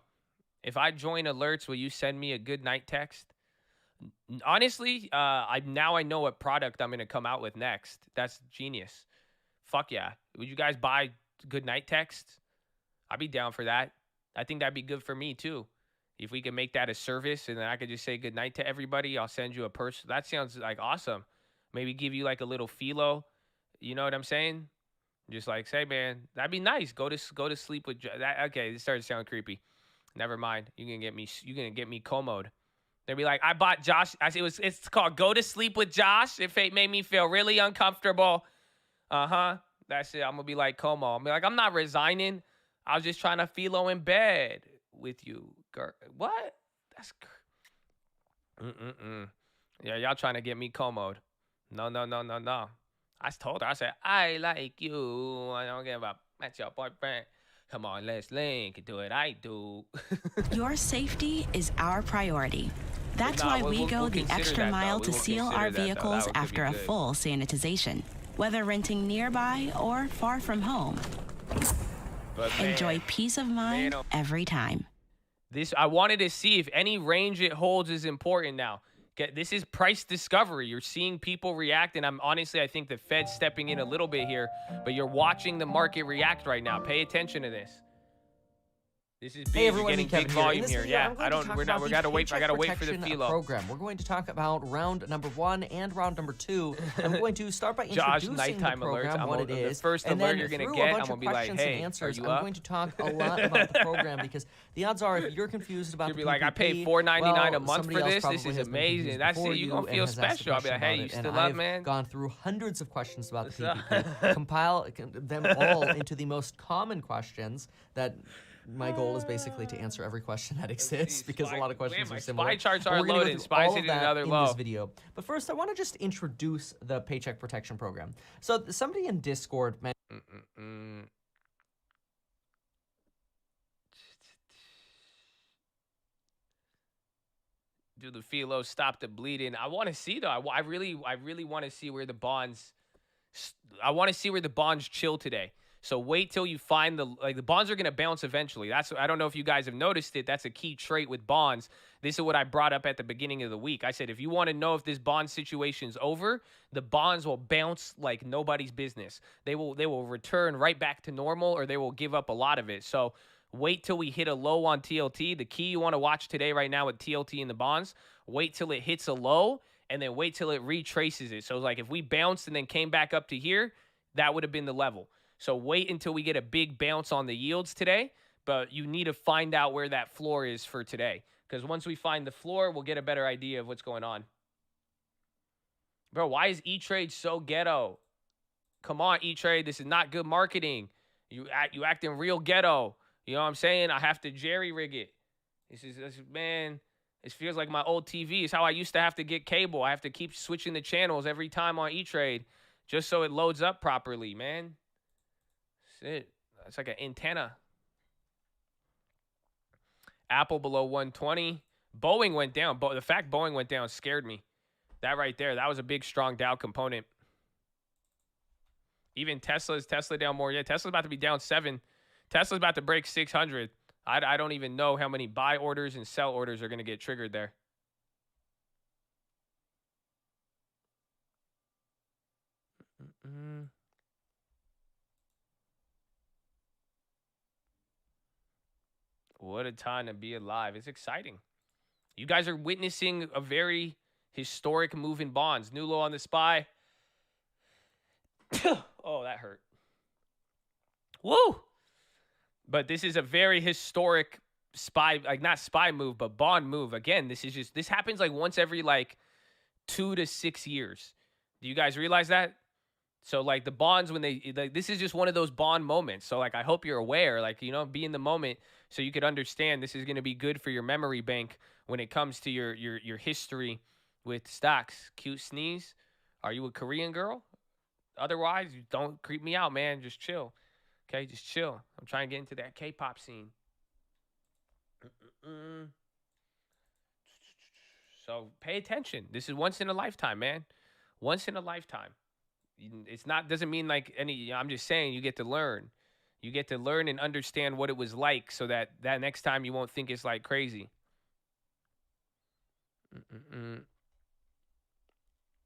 If I join alerts, will you send me a good night text? Honestly, I know what product I'm gonna come out with next. That's genius. Fuck yeah. Would you guys buy good night text? I'd be down for that. I think that'd be good for me too. If we can make that a service and then I could just say good night to everybody, I'll send you a person. That sounds like awesome. Maybe give you like a little philo. You know what I'm saying? Just like say, man, that'd be nice. Go to sleep with that. Okay, this started to sound creepy. Never mind. You can get me commode. They'd be like, I bought Josh. It's called Go to Sleep with Josh. It made me feel really uncomfortable. That's it. I'm gonna be like Como. I'm like, I'm not resigning. I was just trying to philo in bed with you. What? That's Yeah, y'all trying to get me commode. No. I told her, I said, I like you. I don't give a that's your boyfriend. Come on, let's link. Do it. I do. Your safety is our priority. That's why we go the extra mile to seal our vehicles after a full sanitization, whether renting nearby or far from home. Enjoy peace of mind every time. I wanted to see if any range it holds is important now. This is price discovery. You're seeing people react, and I think the Fed's stepping in a little bit here, but you're watching the market react right now. Pay attention to this. This is big. Hey everyone, You're getting big volume here. Video, Yeah, we gotta wait for the philo program. We're going to talk about round number 1 and round number 2. I'm going to start by introducing nighttime the program, alerts. what it is, the first and alert then you're gonna through get, a bunch I'm gonna of be like, questions hey, and answers, are you I'm up? going to talk a lot about the program because the odds are if you're confused about You'll the be like, I paid $4.99 a month for this. This is amazing. That's it. You're gonna feel special. I'll be like, hey, you still up, man? I've gone through hundreds of questions about the PPP, compile them all into the most common questions that. My goal is basically to answer every question that exists because a lot of questions are similar. Spy charts are We're gonna loaded. go through Spy's all of hitting that another in low. this video. But first, I want to just introduce the Paycheck Protection Program. So somebody in Discord mentioned. Do the philo stop the bleeding? I want to see though. I really want to see where the bonds. I want to see where the bonds chill today. So wait till you find the bonds are going to bounce eventually. I don't know if you guys have noticed it. That's a key trait with bonds. This is what I brought up at the beginning of the week. I said, if you want to know if this bond situation's over, the bonds will bounce like nobody's business. They will return right back to normal, or they will give up a lot of it. So wait till we hit a low on TLT. The key you want to watch today right now with TLT and the bonds, wait till it hits a low and then wait till it retraces it. So like if we bounced and then came back up to here, that would have been the level. So wait until we get a big bounce on the yields today, but you need to find out where that floor is for today. Because once we find the floor, we'll get a better idea of what's going on. Bro, why is E-Trade so ghetto? Come on, E-Trade. This is not good marketing. You acting real ghetto. You know what I'm saying? I have to jerry-rig it. Man, this feels like my old TV. It's how I used to have to get cable. I have to keep switching the channels every time on E-Trade just so it loads up properly, man. It. It's like an antenna. Apple below 120. Boeing went down. The fact Boeing went down scared me. That right there, that was a big, strong Dow component. Even Tesla down more. Yeah, Tesla's about to be down 7. Tesla's about to break 600. I don't even know how many buy orders and sell orders are going to get triggered there. What a time to be alive. It's exciting. You guys are witnessing a very historic move in bonds. New low on the SPY. Oh, that hurt. Woo! But this is a very historic SPY, like not SPY move, but bond move. Again, this happens like once every like 2 to 6 years. Do you guys realize that? So like the bonds, when this is just one of those bond moments. So like I hope you're aware, like, you know, be in the moment so you could understand this is going to be good for your memory bank when it comes to your history with stocks. Cute sneeze. Are you a Korean girl? Otherwise, you don't creep me out, man. Just chill. Okay, just chill. I'm trying to get into that K-pop scene. So pay attention. This is once in a lifetime, man. Once in a lifetime. It's not, doesn't mean like any, I'm just saying you get to learn. You get to learn and understand what it was like so that next time you won't think it's like crazy.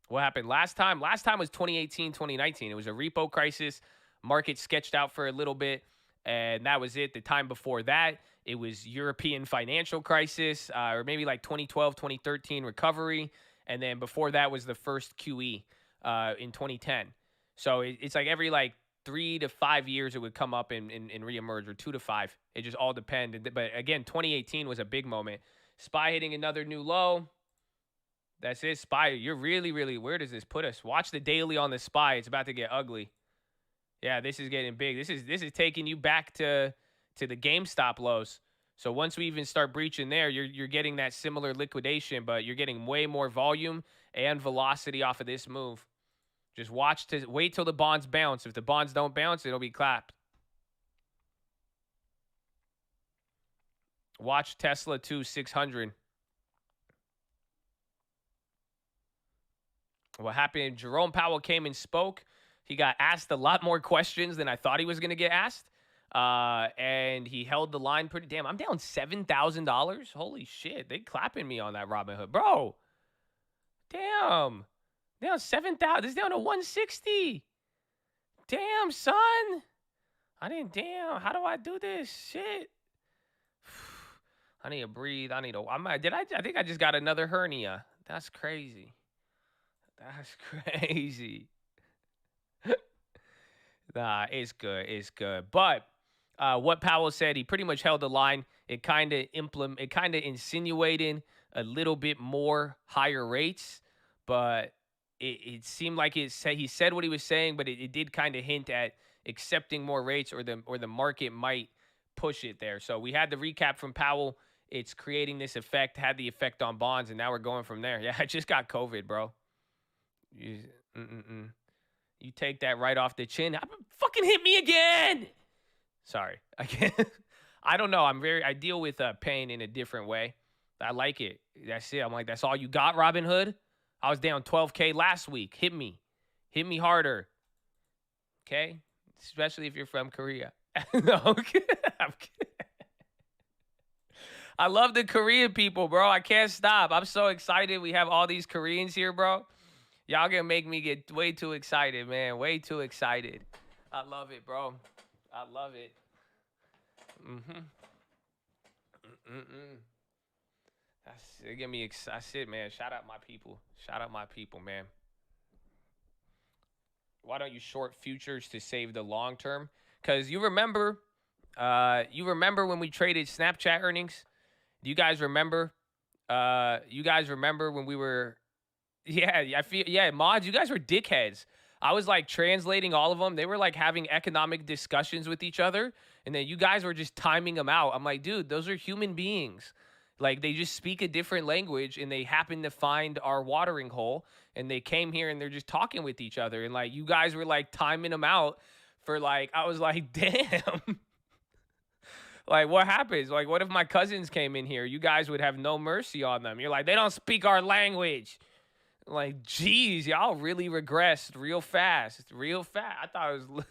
What happened last time? Last time was 2018, 2019. It was a repo crisis. Market sketched out for a little bit, and that was it. The time before that, it was European financial crisis, or maybe like 2012, 2013 recovery. And then before that was the first QE in 2010. So it's like every like 3 to 5 years it would come up and reemerge, or 2 to 5. It just all depended. But again, 2018 was a big moment. SPY hitting another new low. That's it, SPY. You're really, really, where does this put us? Watch the daily on the SPY. It's about to get ugly. Yeah, this is getting big. This is taking you back to the GameStop lows. So once we even start breaching there, you're getting that similar liquidation, but you're getting way more volume and velocity off of this move. Just wait till the bonds bounce. If the bonds don't bounce, it'll be clapped. Watch Tesla 600. What happened? Jerome Powell came and spoke. He got asked a lot more questions than I thought he was going to get asked. And he held the line pretty. Damn, I'm down $7,000. Holy shit. They clapping me on that Robinhood. Bro. Damn. Down 7,000. This is down to 160. Damn, son. Damn. How do I do this? Shit. I need to breathe. I think I just got another hernia. That's crazy. That's crazy. Nah, it's good. It's good. But what Powell said, he pretty much held the line. It kind of insinuated a little bit more higher rates, but it seemed like he said what he was saying, but it did kind of hint at accepting more rates, or the market might push it there. So we had the recap from Powell. It's creating this effect, had the effect on bonds, and now we're going from there. Yeah, I just got COVID, bro. You take that right off the chin. Fucking hit me again. Sorry. I can't. I don't know. I deal with pain in a different way. I like it. That's it. I'm like, that's all you got, Robin Hood? I was down 12K last week. Hit me. Hit me harder. Okay? Especially if you're from Korea. No, I'm kidding. I love the Korean people, bro. I can't stop. I'm so excited. We have all these Koreans here, bro. Y'all gonna make me get way too excited, man. Way too excited. I love it, bro. I love it. It get me excited, man. Shout out my people. Shout out my people, man. Why don't you short futures to save the long term? Because you remember when we traded Snapchat earnings? Do you guys remember? When we were... Yeah, mods, you guys were dickheads. I was like translating all of them. They were like having economic discussions with each other, and then you guys were just timing them out. I'm like, dude, those are human beings. Like, they just speak a different language, and they happen to find our watering hole, and they came here, and they're just talking with each other. And like, you guys were like timing them out for like, I was like, damn. Like, what happens? Like, what if my cousins came in here? You guys would have no mercy on them. You're like, they don't speak our language. Like, geez, y'all really regressed real fast. Real fast. I thought it was...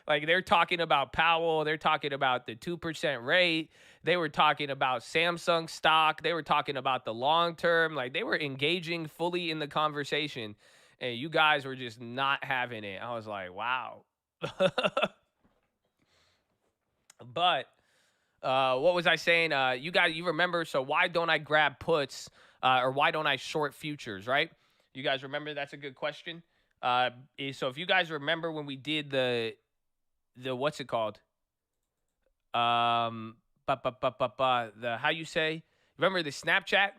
Like, they're talking about Powell. They're talking about the 2% rate. They were talking about Samsung stock. They were talking about the long term. Like, they were engaging fully in the conversation. And you guys were just not having it. I was like, wow. But What was I saying? You guys, you remember? So why don't I grab puts or why don't I short futures? Right? You guys remember? That's a good question. So if you guys remember when we did the what's it called? The how you say? Remember the Snapchat?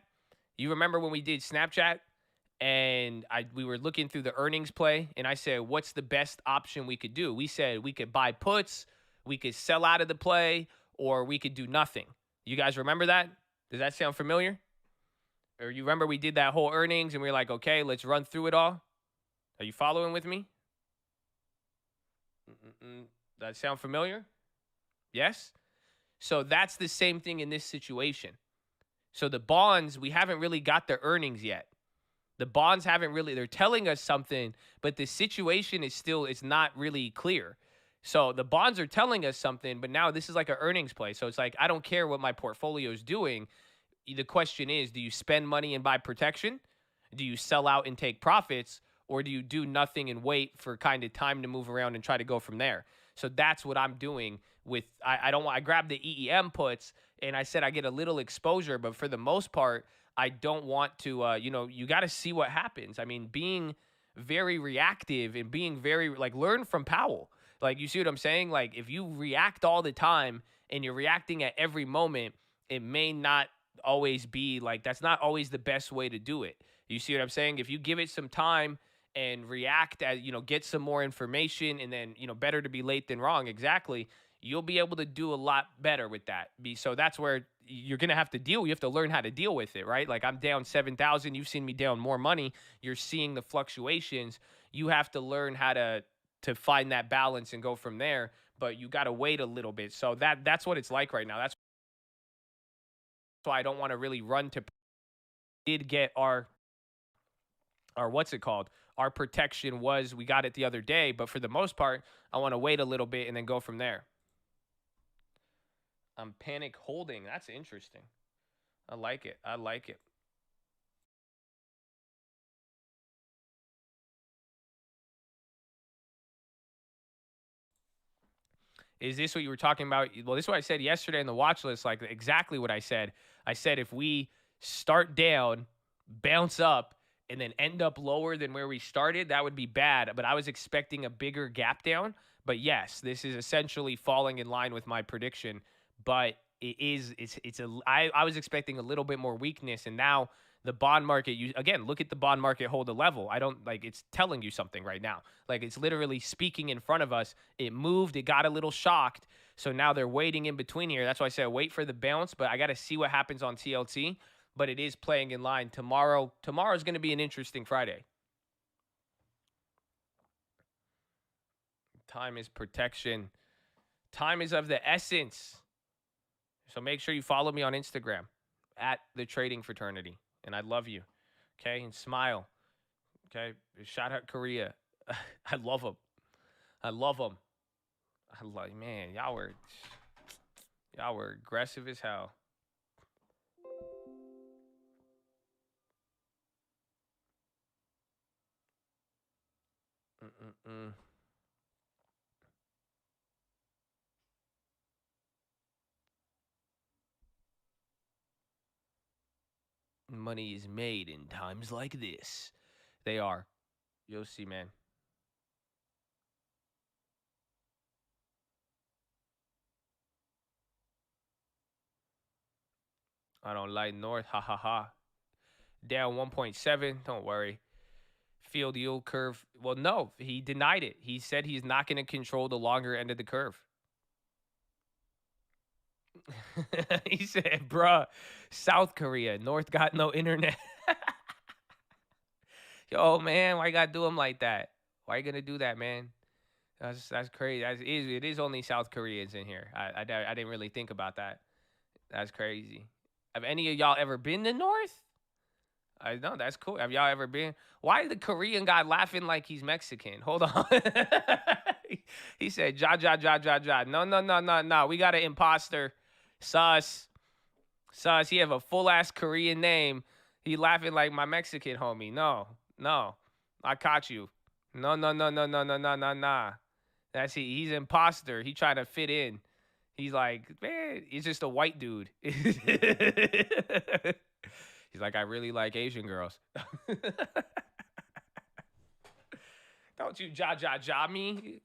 You remember when we did Snapchat and we were looking through the earnings play and I said, what's the best option we could do? We said we could buy puts, we could sell out of the play, or we could do nothing. You guys remember that? Does that sound familiar? Or you remember we did that whole earnings and we were like, okay, let's run through it all. Are you following with me? That sound familiar? Yes? So that's the same thing in this situation. So the bonds, we haven't really got the earnings yet. The bonds haven't really, they're telling us something, but the situation is still, it's not really clear. So the bonds are telling us something, but now this is like an earnings play. So it's like, I don't care what my portfolio is doing. The question is, do you spend money and buy protection? Do you sell out and take profits? Or do you do nothing and wait for kind of time to move around and try to go from there? So that's what I'm doing with, I grabbed the EEM puts and I said I get a little exposure, but for the most part, I don't want to, you got to see what happens. I mean, being very reactive and being very, learn from Powell. Like, you see what I'm saying? Like, if you react all the time and you're reacting at every moment, it may not always be, that's not always the best way to do it. You see what I'm saying? If you give it some time and react as, get some more information and then, better to be late than wrong. Exactly. You'll be able to do a lot better with that. So that's where you're going to have to deal. You have to learn how to deal with it, right? Like, I'm down 7,000. You've seen me down more money. You're seeing the fluctuations. You have to learn how to find that balance and go from there, but you got to wait a little bit. So that's what it's like right now. That's why I don't want to really run to did get our what's it called? Our protection we got it the other day, but for the most part, I want to wait a little bit and then go from there. I'm panic holding. That's interesting. I like it. I like it. Is this what you were talking about? Well, this is what I said yesterday in the watch list, like exactly what I said. I said if we start down, bounce up, and then end up lower than where we started, that would be bad. But I was expecting a bigger gap down. But yes, this is essentially falling in line with my prediction. But I was expecting a little bit more weakness, and now the bond market, look at the bond market hold a level. I don't it's telling you something right now. Like, it's literally speaking in front of us. It moved, it got a little shocked. So now they're waiting in between here. That's why I said wait for the bounce, but I got to see what happens on TLT. But it is playing in line. Tomorrow's going to be an interesting Friday. Time is protection. Time is of the essence. So make sure you follow me on Instagram at The Trading Fraternity. And I love you. Okay? And smile. Okay? Shout out Korea. I love them. I love them. Man, y'all were aggressive as hell. Money is made in times like this. They are. You'll see, man. I don't like North. Ha ha ha. Down 1.7. Don't worry. Field yield curve. Well, no, he denied it. He said he's not going to control the longer end of the curve. He said, bruh, South Korea, North got no internet. Yo, man, why you got to do him like that? Why you going to do that, man? That's crazy. It is only South Koreans in here. I didn't really think about that. That's crazy. Have any of y'all ever been to North? I know, that's cool. Have y'all ever been? Why is the Korean guy laughing like he's Mexican? Hold on. He said, ja. No. We got an imposter. Sus. He have a full-ass Korean name. He laughing like my Mexican homie. No. I caught you. No. That's he's imposter. He trying to fit in. He's like, man, he's just a white dude. He's like, I really like Asian girls. Don't you ja me?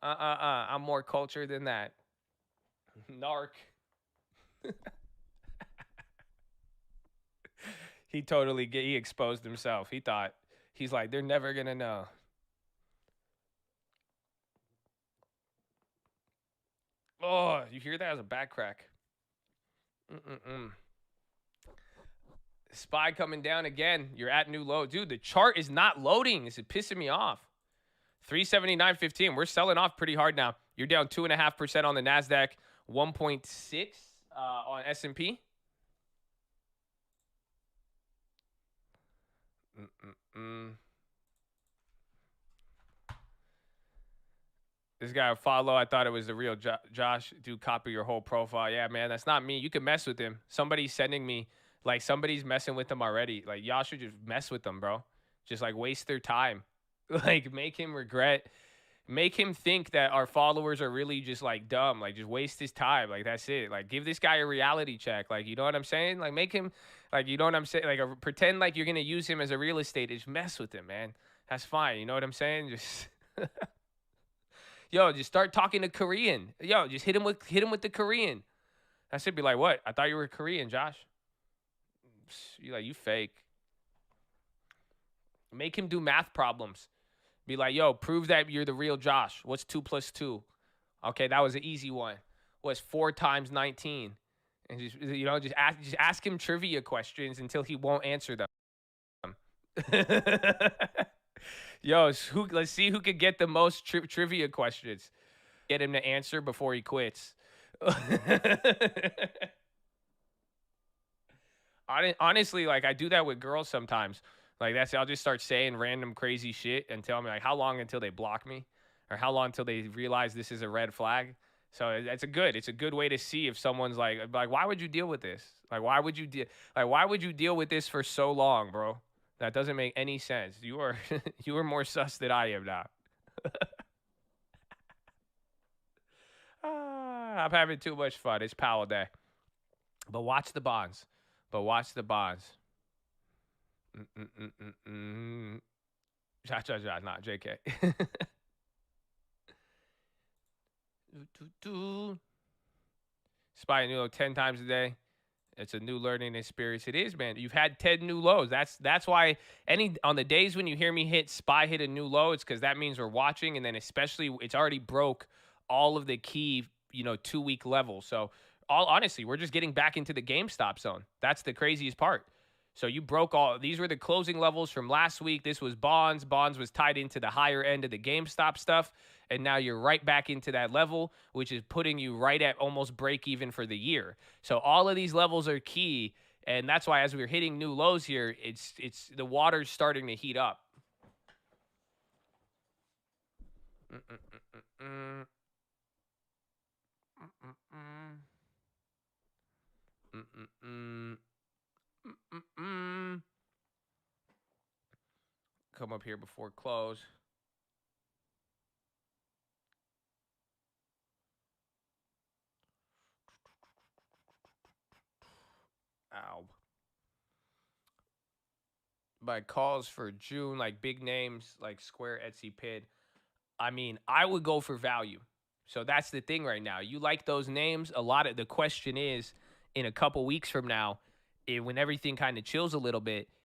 I'm more cultured than that. Narc. He exposed himself. He's like, they're never gonna know. Oh, you hear that as a back crack. SPY coming down again. You're at new low. Dude, the chart is not loading. This is pissing me off. 379.15. We're selling off pretty hard now. You're down 2.5% on the NASDAQ, 1.6 on S&P. This guy follow. I thought it was the real Josh. Dude, copy your whole profile. Yeah, man, that's not me. You can mess with him. Somebody's sending me, like, somebody's messing with him already. Like, y'all should just mess with them, bro. Just, like, waste their time. Like, make him regret. Make him think that our followers are really just, like, dumb. Like, just waste his time. Like, that's it. Like, give this guy a reality check. Like, you know what I'm saying? Like, make him, like, you know what I'm saying? Like, pretend like you're going to use him as a real estate. Just mess with him, man. That's fine. You know what I'm saying? Just... Yo, just start talking to Korean. Yo, just hit him with the Korean. I should be like, what? I thought you were Korean, Josh. You like, you fake. Make him do math problems. Be like, yo, prove that you're the real Josh. What's 2 + 2? Okay, that was an easy one. What's 4 × 19? And just, you know, just ask him trivia questions until he won't answer them. Yo, let's see who could get the most trivia questions. Get him to answer before he quits. Honestly, like, I do that with girls sometimes. Like, I'll just start saying random crazy shit and tell me, like, how long until they block me, or how long until they realize this is a red flag. So it's a good way to see if someone's like, why would you deal with this? Like, why would you deal with this for so long, bro? That doesn't make any sense. You are more sus than I am now. I'm having too much fun. It's Powell Day. But watch the bonds. Ja, not JK. SPY new low 10 times a day. It's a new learning experience. It is, man. You've had 10 new lows. That's why on the days when you hear me hit SPY hit a new low, it's because that means we're watching, and then especially it's already broke all of the key, 2-week levels. So honestly, we're just getting back into the GameStop zone. That's the craziest part. So you broke these were the closing levels from last week. This was bonds. Bonds was tied into the higher end of the GameStop stuff. And now you're right back into that level, which is putting you right at almost break even for the year. So all of these levels are key. And that's why as we're hitting new lows here, it's the water's starting to heat up. Come up here before close. Ow. By calls for June, like big names like Square, Etsy, PID. I mean, I would go for value. So that's the thing right now. You like those names. The question is, in a couple weeks from now, when everything kind of chills a little bit,